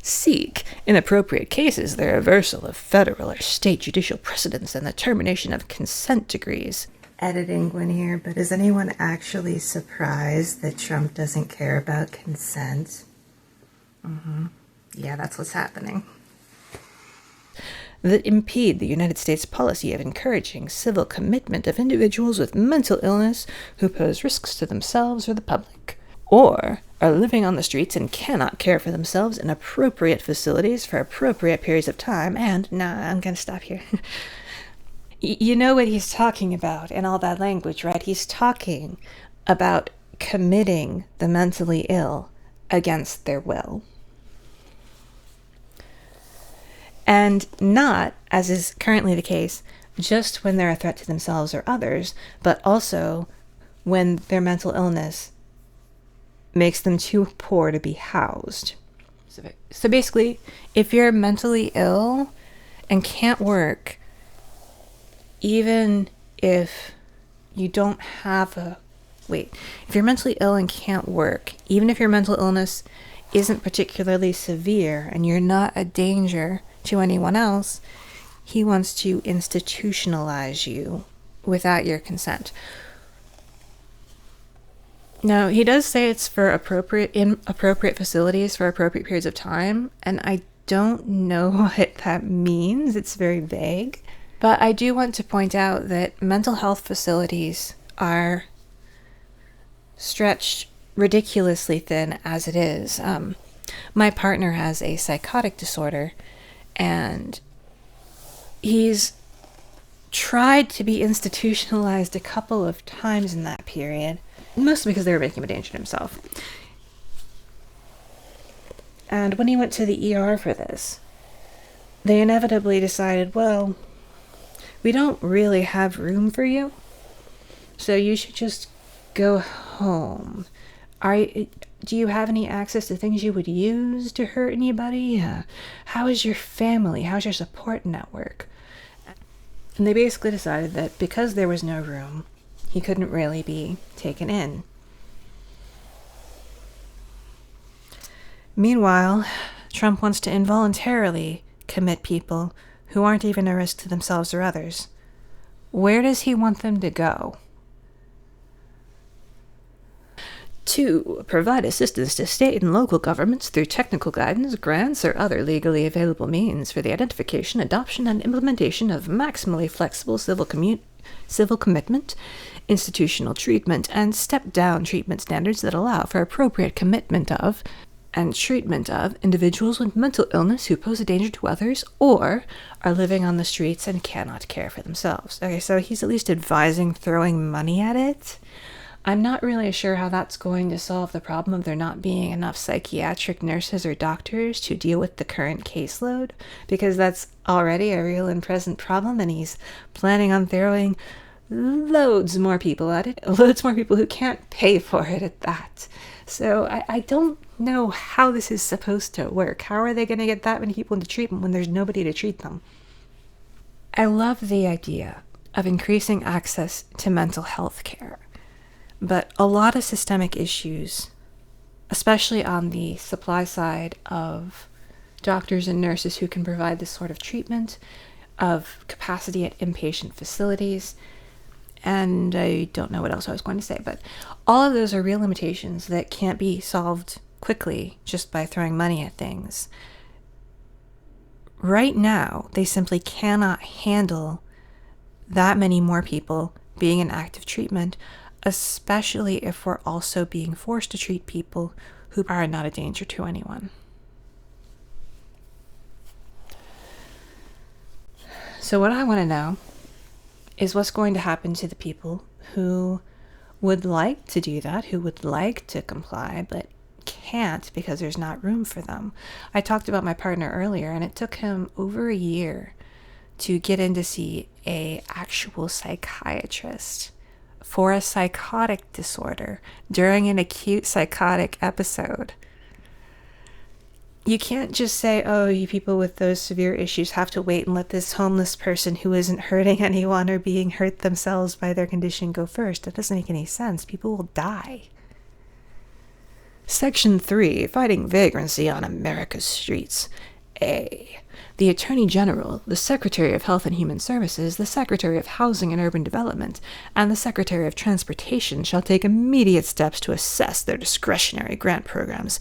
S1: Seek, in appropriate cases, the reversal of federal or state judicial precedents and the termination of consent decrees. Editing one here, but is anyone actually surprised that Trump doesn't care about consent? Yeah, that's what's happening. That impede the United States policy of encouraging civil commitment of individuals with mental illness who pose risks to themselves or the public, or are living on the streets and cannot care for themselves in appropriate facilities for appropriate periods of time. And, I'm going to stop here. You know what he's talking about in all that language, right? He's talking about committing the mentally ill against their will. And not, as is currently the case, just when they're a threat to themselves or others, but also when their mental illness makes them too poor to be housed. So basically, if you're mentally ill and can't work, even if you don't have if you're mentally ill and can't work, even if your mental illness isn't particularly severe and you're not a danger to anyone else, he wants to institutionalize you without your consent. Now, he does say it's for appropriate facilities for appropriate periods of time, and I don't know what that means. It's very vague. But I do want to point out that mental health facilities are stretched ridiculously thin as it is. My partner has a psychotic disorder, and he's tried to be institutionalized a couple of times in that period, mostly because they were making him a danger to himself. And when he went to the ER for this, they inevitably decided, well, we don't really have room for you, so you should just go home. Do you have any access to things you would use to hurt anybody? How is your family? How's your support network? And they basically decided that because there was no room, he couldn't really be taken in. Meanwhile, Trump wants to involuntarily commit people who aren't even a risk to themselves or others. Where does he want them to go? 2. Provide assistance to state and local governments through technical guidance, grants, or other legally available means for the identification, adoption, and implementation of maximally flexible civil civil commitment, institutional treatment, and step-down treatment standards that allow for appropriate commitment of and treatment of individuals with mental illness who pose a danger to others or are living on the streets and cannot care for themselves. Okay, so he's at least advising throwing money at it. I'm not really sure how that's going to solve the problem of there not being enough psychiatric nurses or doctors to deal with the current caseload, because that's already a real and present problem, and he's planning on throwing loads more people at it, loads more people who can't pay for it at that. So I don't know how this is supposed to work. How are they going to get that many people into treatment when there's nobody to treat them? I love the idea of increasing access to mental health care, but a lot of systemic issues, especially on the supply side of doctors and nurses who can provide this sort of treatment, of capacity at inpatient facilities, and I don't know what else I was going to say, but all of those are real limitations that can't be solved quickly just by throwing money at things. Right now, they simply cannot handle that many more people being in active treatment, especially if we're also being forced to treat people who are not a danger to anyone. So what I want to know is what's going to happen to the people who would like to do that, who would like to comply, but can't because there's not room for them. I talked about my partner earlier, and it took him over a year to get in to see a actual psychiatrist for a psychotic disorder during an acute psychotic episode. You can't just say, oh, you people with those severe issues have to wait and let this homeless person who isn't hurting anyone or being hurt themselves by their condition go first. That doesn't make any sense. People will die. Section 3, Fighting Vagrancy on America's Streets. A. The Attorney General, the Secretary of Health and Human Services, the Secretary of Housing and Urban Development, and the Secretary of Transportation shall take immediate steps to assess their discretionary grant programs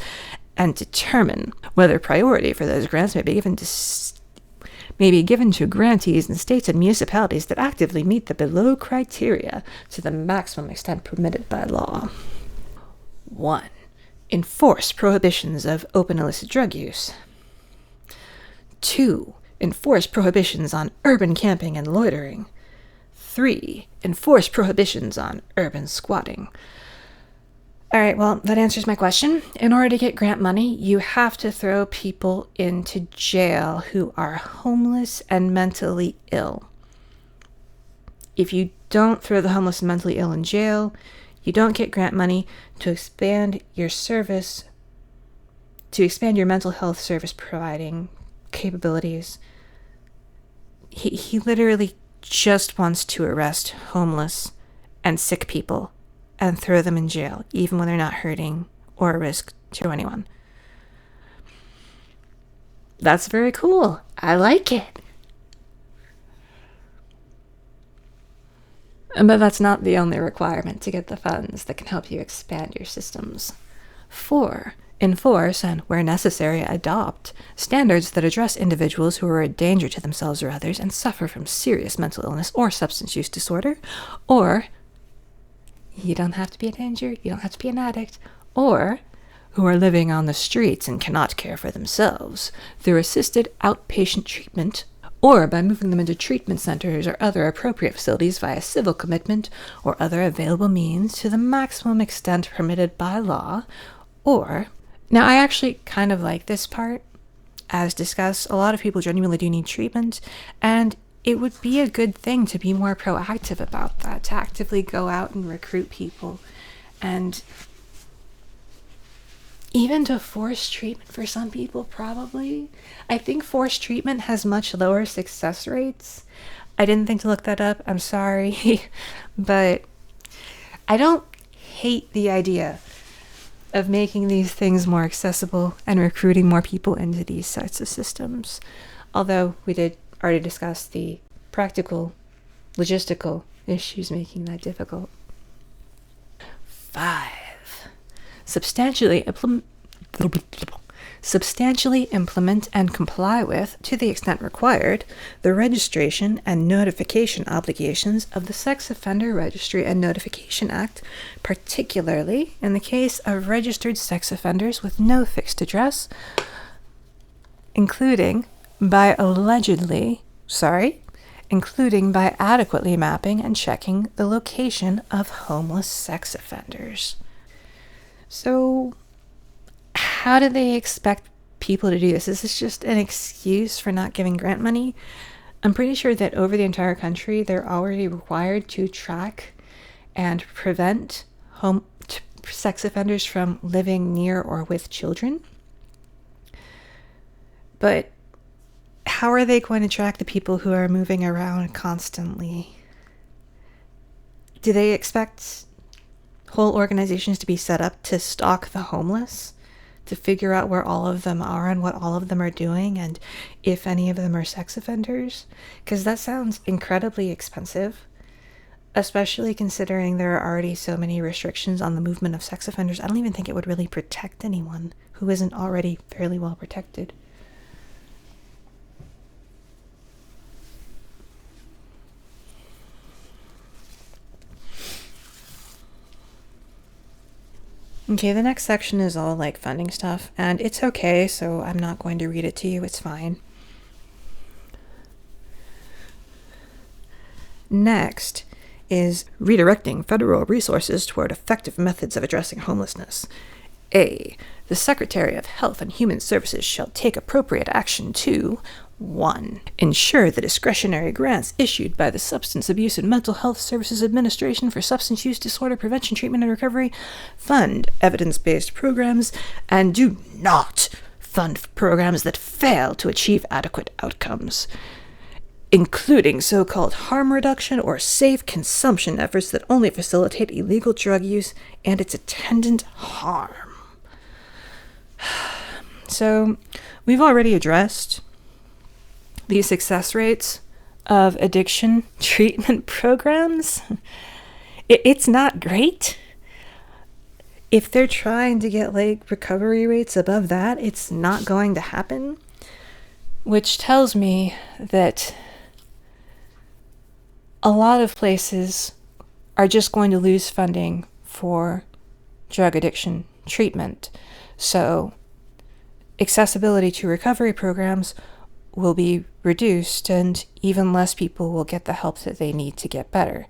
S1: and determine whether priority for those grants may be given to grantees in states and municipalities that actively meet the below criteria to the maximum extent permitted by law. 1. Enforce prohibitions of open illicit drug use. 2. Enforce prohibitions on urban camping and loitering. 3. Enforce prohibitions on urban squatting. Alright, well, that answers my question. In order to get grant money, you have to throw people into jail who are homeless and mentally ill. If you don't throw the homeless and mentally ill in jail, you don't get grant money to expand your service, to expand your mental health service providing capabilities. He literally just wants to arrest homeless and sick people and throw them in jail, even when they're not hurting or a risk to anyone. That's very cool. I like it. But that's not the only requirement to get the funds that can help you expand your systems. 4. Enforce, and where necessary, adopt standards that address individuals who are a danger to themselves or others and suffer from serious mental illness or substance use disorder, or you don't have to be a danger, you don't have to be an addict, or who are living on the streets and cannot care for themselves through assisted outpatient treatment, or by moving them into treatment centers or other appropriate facilities via civil commitment or other available means to the maximum extent permitted by law, or... Now, I actually kind of like this part. As discussed, a lot of people genuinely do need treatment, and it would be a good thing to be more proactive about that, to actively go out and recruit people, and even to force treatment for some people, probably. I think forced treatment has much lower success rates. I didn't think to look that up, I'm sorry, but I don't hate the idea of making these things more accessible and recruiting more people into these sorts of systems. Although we did already discuss the practical, logistical issues making that difficult. 5. Substantially substantially implement and comply with, to the extent required, the registration and notification obligations of the Sex Offender Registry and Notification Act, particularly in the case of registered sex offenders with no fixed address, including by adequately mapping and checking the location of homeless sex offenders. So, how do they expect people to do this? Is this just an excuse for not giving grant money? I'm pretty sure that over the entire country, they're already required to track and prevent sex offenders from living near or with children. But how are they going to track the people who are moving around constantly? Do they expect whole organizations to be set up to stalk the homeless, to figure out where all of them are and what all of them are doing, and if any of them are sex offenders? Because that sounds incredibly expensive, especially considering there are already so many restrictions on the movement of sex offenders. I don't even think it would really protect anyone who isn't already fairly well protected. Okay, the next section is all like funding stuff, and it's okay, so I'm not going to read it to you, it's fine. Next is redirecting federal resources toward effective methods of addressing homelessness. A. The Secretary of Health and Human Services shall take appropriate action to 1. Ensure the discretionary grants issued by the Substance Abuse and Mental Health Services Administration for substance use disorder prevention, treatment, and recovery fund evidence-based programs and do not fund programs that fail to achieve adequate outcomes, including so-called harm reduction or safe consumption efforts that only facilitate illegal drug use and its attendant harm. So, we've already addressed the success rates of addiction treatment programs. It's not great. If they're trying to get like recovery rates above that, it's not going to happen, which tells me that a lot of places are just going to lose funding for drug addiction treatment. So accessibility to recovery programs will be reduced, and even less people will get the help that they need to get better.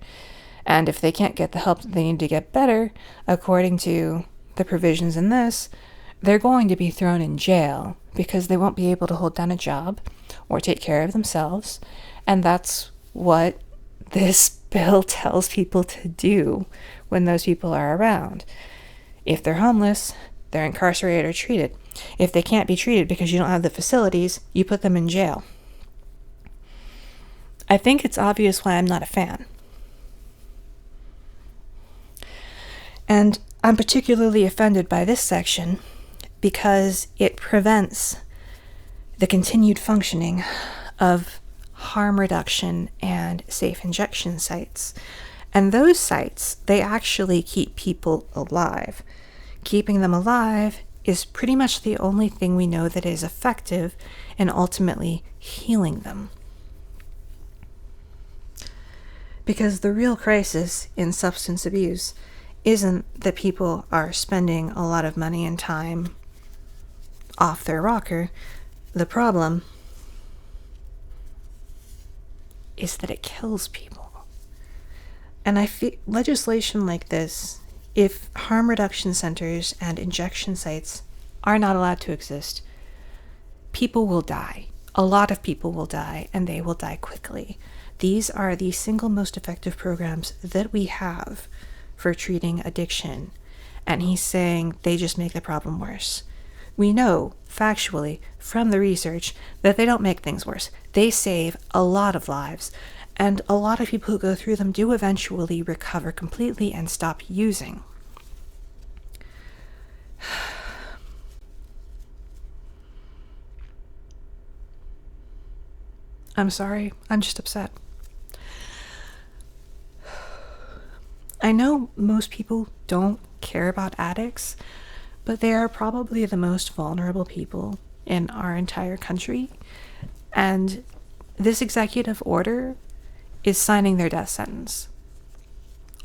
S1: And if they can't get the help that they need to get better, according to the provisions in this, they're going to be thrown in jail because they won't be able to hold down a job or take care of themselves. And that's what this bill tells people to do when those people are around. If they're homeless, they're incarcerated or treated. If they can't be treated because you don't have the facilities, you put them in jail. I think it's obvious why I'm not a fan. And I'm particularly offended by this section because it prevents the continued functioning of harm reduction and safe injection sites. And those sites, they actually keep people alive. Keeping them alive is pretty much the only thing we know that is effective in ultimately healing them. Because the real crisis in substance abuse isn't that people are spending a lot of money and time off their rocker. The problem is that it kills people. And I feel legislation like this, if harm reduction centers and injection sites are not allowed to exist, people will die. A lot of people will die, and they will die quickly. These are the single most effective programs that we have for treating addiction. And he's saying they just make the problem worse. We know, factually, from the research, that they don't make things worse. They save a lot of lives. And a lot of people who go through them do eventually recover completely and stop using. I'm sorry, I'm just upset. I know most people don't care about addicts,
S2: but they are probably the most vulnerable people in our entire country. And this executive order is signing their death sentence.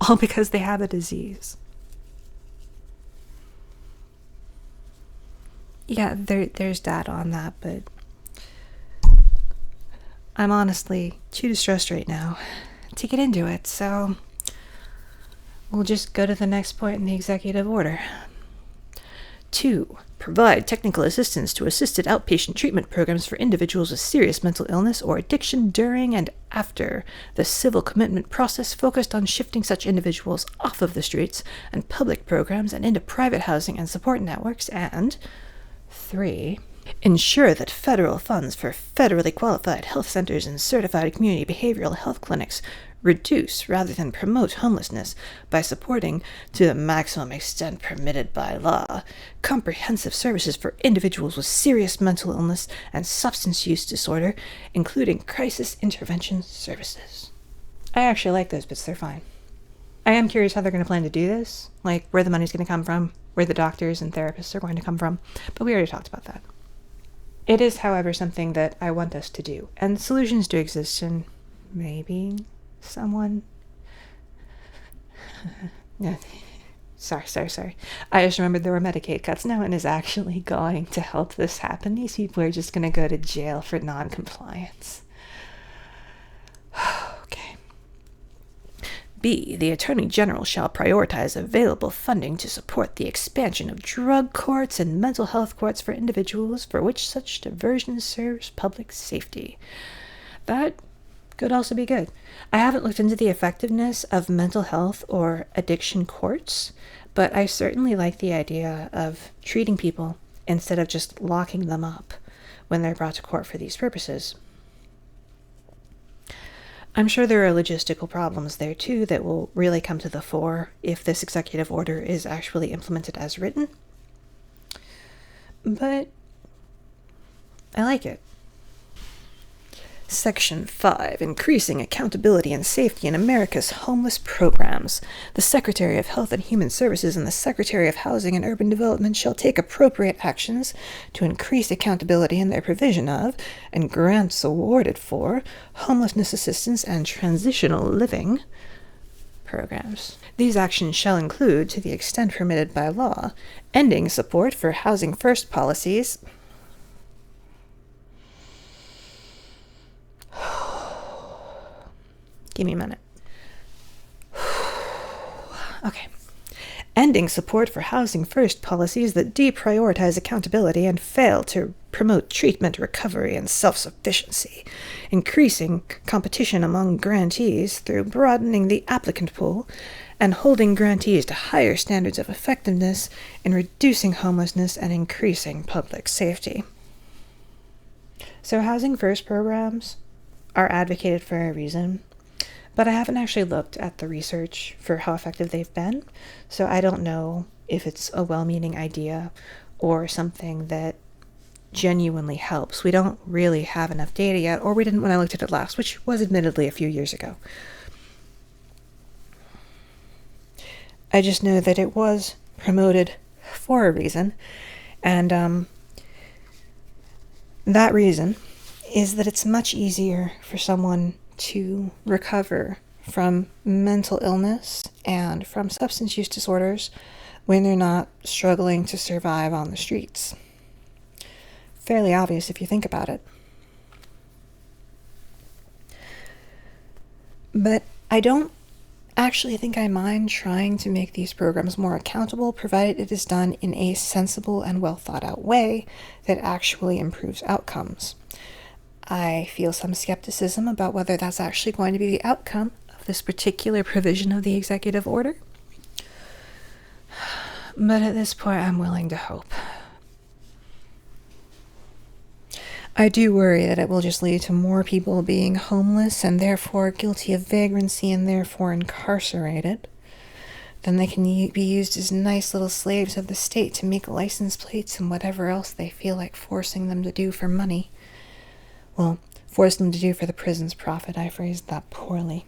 S2: All because they have a disease. Yeah, there's data on that, but I'm honestly too distressed right now to get into it, so we'll just go to the next point in the executive order. 2. Provide technical assistance to assisted outpatient treatment programs for individuals with serious mental illness or addiction during and after the civil commitment process focused on shifting such individuals off of the streets and public programs and into private housing and support networks. And 3. Ensure that federal funds for federally qualified health centers and certified community behavioral health clinics reduce rather than promote homelessness by supporting, to the maximum extent permitted by law, comprehensive services for individuals with serious mental illness and substance use disorder, including crisis intervention services. I actually like those bits, they're fine. I am curious how they're going to plan to do this, like where the money's going to come from, where the doctors and therapists are going to come from, but we already talked about that. It is, however, something that I want us to do, and solutions do exist, and maybe someone... Sorry. I just remembered there were Medicaid cuts. No one is actually going to help this happen. These people are just going to go to jail for non-compliance. Okay. B. The Attorney General shall prioritize available funding to support the expansion of drug courts and mental health courts for individuals for which such diversion serves public safety. That could also be good. I haven't looked into the effectiveness of mental health or addiction courts, but I certainly like the idea of treating people instead of just locking them up when they're brought to court for these purposes. I'm sure there are logistical problems there too that will really come to the fore if this executive order is actually implemented as written. But I like it. Section 5. Increasing accountability and safety in America's homeless programs. The Secretary of Health and Human Services and the Secretary of Housing and Urban Development shall take appropriate actions to increase accountability in their provision of, and grants awarded for, homelessness assistance and transitional living programs. These actions shall include, to the extent permitted by law, ending support for Housing First policies, give me a minute. Okay. Ending support for Housing First policies that deprioritize accountability and fail to promote treatment, recovery, and self-sufficiency. Increasing competition among grantees through broadening the applicant pool and holding grantees to higher standards of effectiveness in reducing homelessness and increasing public safety. So Housing First programs are advocated for a reason, but I haven't actually looked at the research for how effective they've been, so I don't know if it's a well-meaning idea or something that genuinely helps. We don't really have enough data yet, or we didn't when I looked at it last, which was admittedly a few years ago. I just know that it was promoted for a reason, and that reason is that it's much easier for someone to recover from mental illness and from substance use disorders when they're not struggling to survive on the streets. Fairly obvious if you think about it. But I don't actually think I mind trying to make these programs more accountable, provided it is done in a sensible and well thought out way that actually improves outcomes. I feel some skepticism about whether that's actually going to be the outcome of this particular provision of the executive order. But at this point, I'm willing to hope. I do worry that it will just lead to more people being homeless and therefore guilty of vagrancy and therefore incarcerated. Then they can be used as nice little slaves of the state to make license plates and whatever else they feel like forcing them to do for money. Well, force them to do for the prison's profit. I phrased that poorly.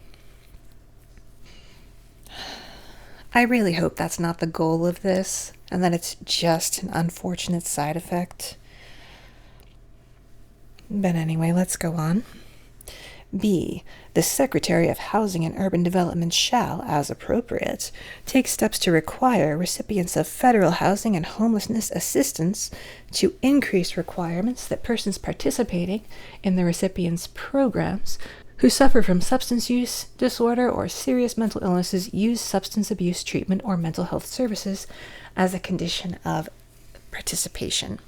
S2: I really hope that's not the goal of this, and that it's just an unfortunate side effect. But anyway, let's go on. B. The Secretary of Housing and Urban Development shall, as appropriate, take steps to require recipients of federal housing and homelessness assistance to increase requirements that persons participating in the recipient's programs who suffer from substance use disorder or serious mental illnesses use substance abuse treatment or mental health services as a condition of participation.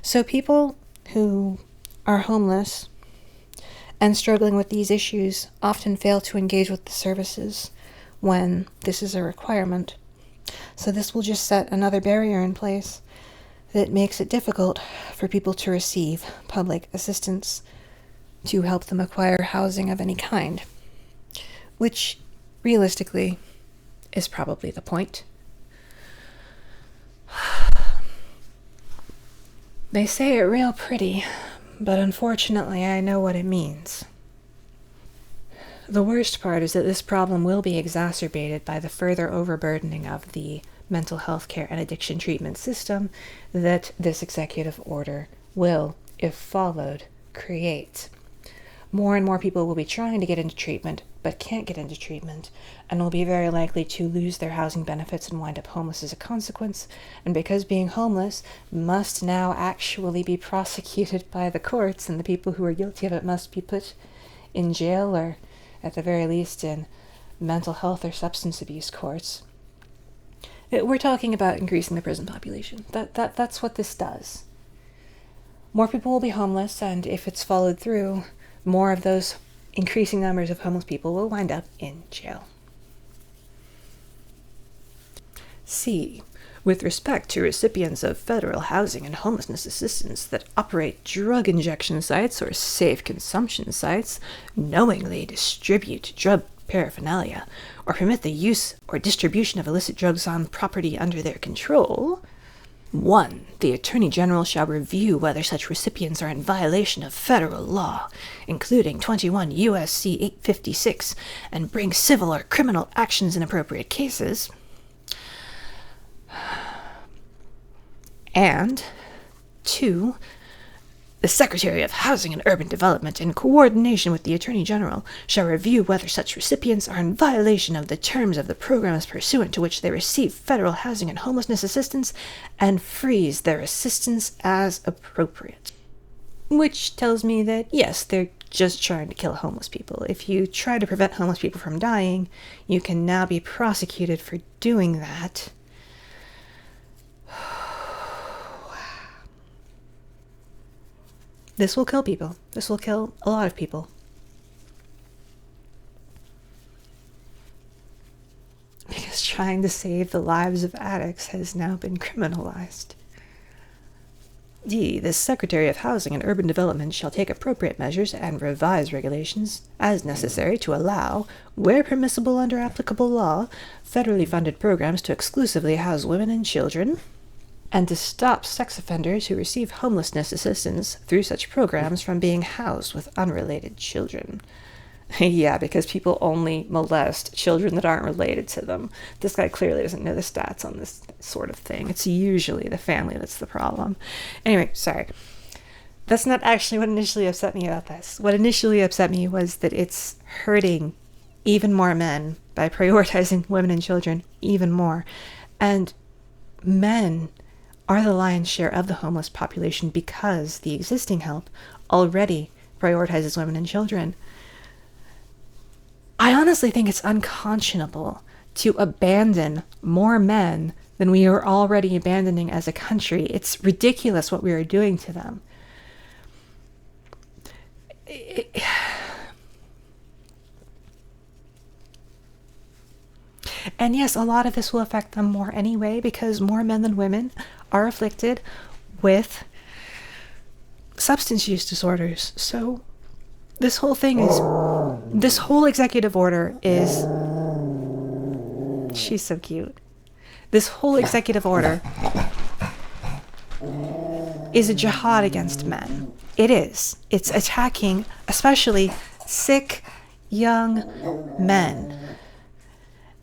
S2: So people who are homeless and struggling with these issues often fail to engage with the services when this is a requirement. So this will just set another barrier in place that makes it difficult for people to receive public assistance to help them acquire housing of any kind, which realistically is probably the point. They say it real pretty, but unfortunately I know what it means. The worst part is that this problem will be exacerbated by the further overburdening of the mental health care and addiction treatment system that this executive order will, if followed, create. More and more people will be trying to get into treatment, but can't get into treatment, and will be very likely to lose their housing benefits and wind up homeless as a consequence, and because being homeless must now actually be prosecuted by the courts, and the people who are guilty of it must be put in jail, or at the very least in mental health or substance abuse courts. We're talking about increasing the prison population. That's what this does. More people will be homeless, and if it's followed through, more of those increasing numbers of homeless people will wind up in jail. C. With respect to recipients of federal housing and homelessness assistance that operate drug injection sites or safe consumption sites, knowingly distribute drug paraphernalia, or permit the use or distribution of illicit drugs on property under their control, 1. The Attorney General shall review whether such recipients are in violation of federal law, including 21 U.S.C. 856, and bring civil or criminal actions in appropriate cases. And 2. The Secretary of Housing and Urban Development, in coordination with the Attorney General, shall review whether such recipients are in violation of the terms of the programs pursuant to which they receive federal housing and homelessness assistance, and freeze their assistance as appropriate. Which tells me that, yes, they're just trying to kill homeless people. If you try to prevent homeless people from dying, you can now be prosecuted for doing that. This will kill people. This will kill a lot of people. Because trying to save the lives of addicts has now been criminalized. D. The Secretary of Housing and Urban Development shall take appropriate measures and revise regulations as necessary to allow, where permissible under applicable law, federally funded programs to exclusively house women and children, and to stop sex offenders who receive homelessness assistance through such programs from being housed with unrelated children. Yeah, because people only molest children that aren't related to them. This guy clearly doesn't know the stats on this sort of thing. It's usually the family that's the problem. Anyway, sorry. That's not actually what initially upset me about this. What initially upset me was that it's hurting even more men by prioritizing women and children even more. And men are the lion's share of the homeless population because the existing help already prioritizes women and children. I honestly think it's unconscionable to abandon more men than we are already abandoning as a country. It's ridiculous what we are doing to them. And yes, a lot of this will affect them more anyway, because more men than women are afflicted with substance use disorders. So this whole executive order is, she's so cute. This whole executive order is a jihad against men. It is. It's attacking especially sick young men.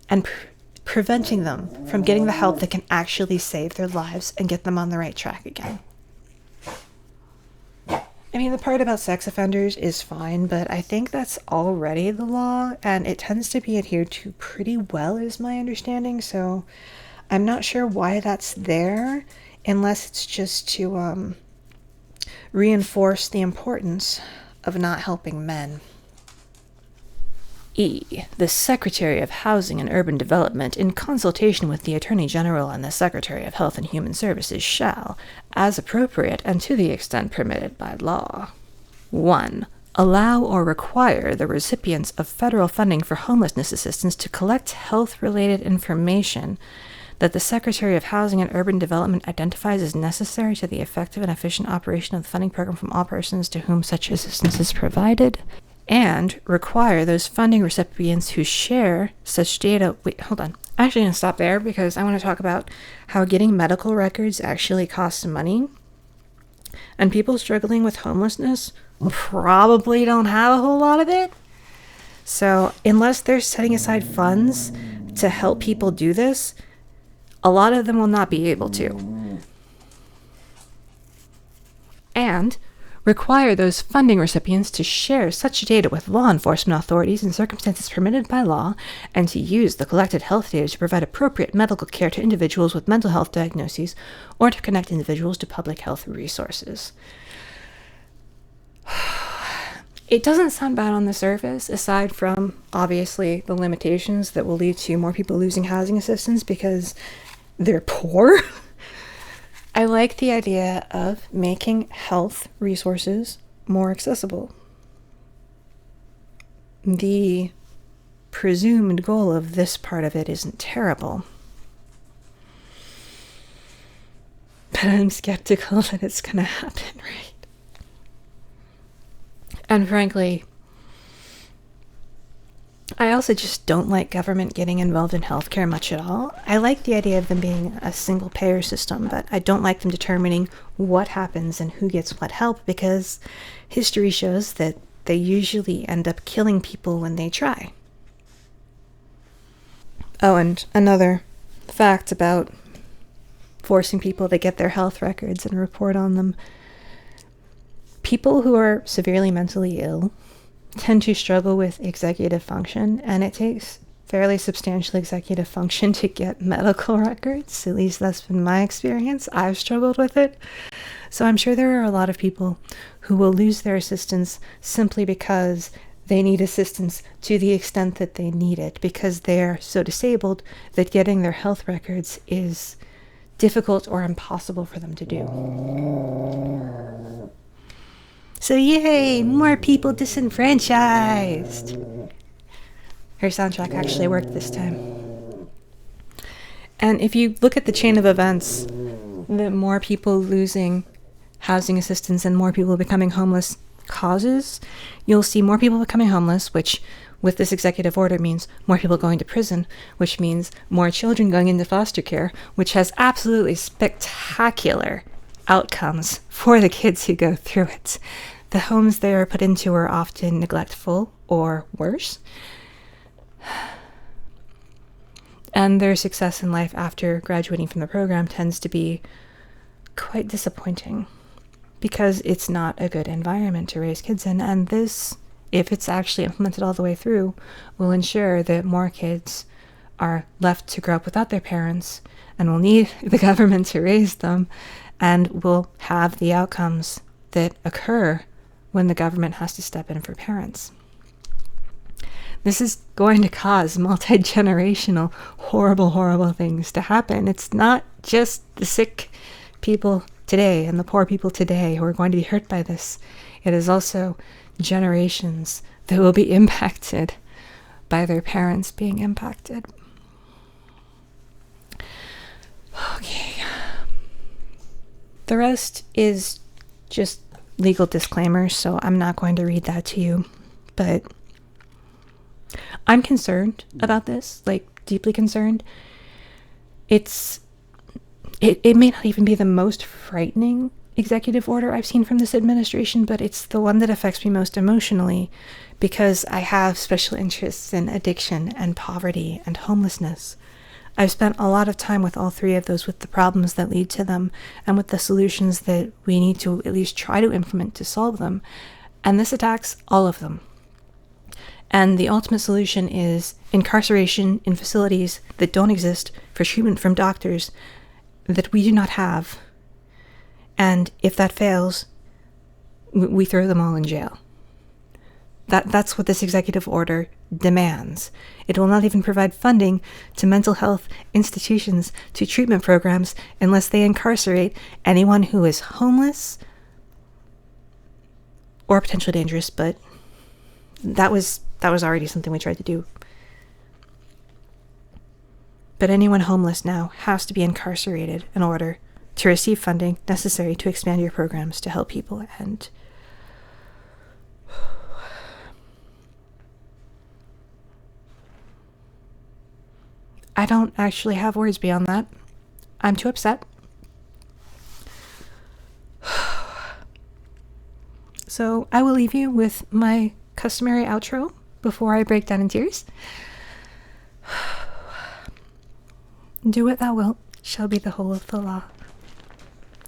S2: and preventing them from getting the help that can actually save their lives and get them on the right track again. I mean, the part about sex offenders is fine, but I think that's already the law, and it tends to be adhered to pretty well, is my understanding, so I'm not sure why that's there, unless it's just to reinforce the importance of not helping men.
S1: E. The Secretary of Housing and Urban Development, in consultation with the Attorney General and the Secretary of Health and Human Services, shall, as appropriate and to the extent permitted by law, 1. Allow or require the recipients of federal funding for homelessness assistance to collect health-related information that the Secretary of Housing and Urban Development identifies as necessary to the effective and efficient operation of the funding program from all persons to whom such assistance is provided, and require those funding recipients who share such data. Wait, hold on. I'm actually going to stop there because I want to talk about how getting medical records actually costs money. And people struggling with homelessness probably don't have a whole lot of it. So unless they're setting aside funds to help people do this, a lot of them will not be able to. And require those funding recipients to share such data with law enforcement authorities in circumstances permitted by law, and to use the collected health data to provide appropriate medical care to individuals with mental health diagnoses or to connect individuals to public health resources. It doesn't sound bad on the surface, aside from, obviously, the limitations that will lead to more people losing housing assistance because they're poor. I like the idea of making health resources more accessible. The presumed goal of this part of it isn't terrible, but I'm skeptical that it's going to happen, right? And frankly, I also just don't like government getting involved in healthcare much at all. I like the idea of them being a single payer system, but I don't like them determining what happens and who gets what help, because history shows that they usually end up killing people when they try. Oh, and another fact about forcing people to get their health records and report on them. People who are severely mentally ill tend to struggle with executive function, and it takes fairly substantial executive function to get medical records. At least that's been my experience. I've struggled with it. So I'm sure there are a lot of people who will lose their assistance simply because they need assistance to the extent that they need it, because they're so disabled that getting their health records is difficult or impossible for them to do. So yay, more people disenfranchised. Her soundtrack actually worked this time. And if you look at the chain of events, that more people losing housing assistance and more people becoming homeless causes, you'll see more people becoming homeless, which with this executive order means more people going to prison, which means more children going into foster care, which has absolutely spectacular outcomes for the kids who go through it. The homes they are put into are often neglectful or worse, and their success in life after graduating from the program tends to be quite disappointing because it's not a good environment to raise kids in. And this, if it's actually implemented all the way through, will ensure that more kids are left to grow up without their parents and will need the government to raise them, and will have the outcomes that occur when the government has to step in for parents. This is going to cause multi-generational, horrible, horrible things to happen. It's not just the sick people today and the poor people today who are going to be hurt by this. It is also generations that will be impacted by their parents being impacted. Okay. The rest is just legal disclaimers, so I'm not going to read that to you, but I'm concerned about this, like deeply concerned. It may not even be the most frightening
S2: executive order I've seen from this administration, but it's the one that affects me most emotionally because I have special interests in addiction and poverty and homelessness. I've spent a lot of time with all three of those, with the problems that lead to them and with the solutions that we need to at least try to implement to solve them. And this attacks all of them. And the ultimate solution is incarceration in facilities that don't exist for treatment from doctors that we do not have. And if that fails, we throw them all in jail. That's what this executive order demands. It will not even provide funding to mental health institutions, to treatment programs, unless they incarcerate anyone who is homeless or potentially dangerous, but that was already something we tried to do. But anyone homeless now has to be incarcerated in order to receive funding necessary to expand your programs to help people. And I don't actually have words beyond that. I'm too upset. So I will leave you with my customary outro before I break down in tears. Do what thou wilt shall be the whole of the law.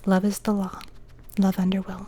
S2: Love is the law. Love under will.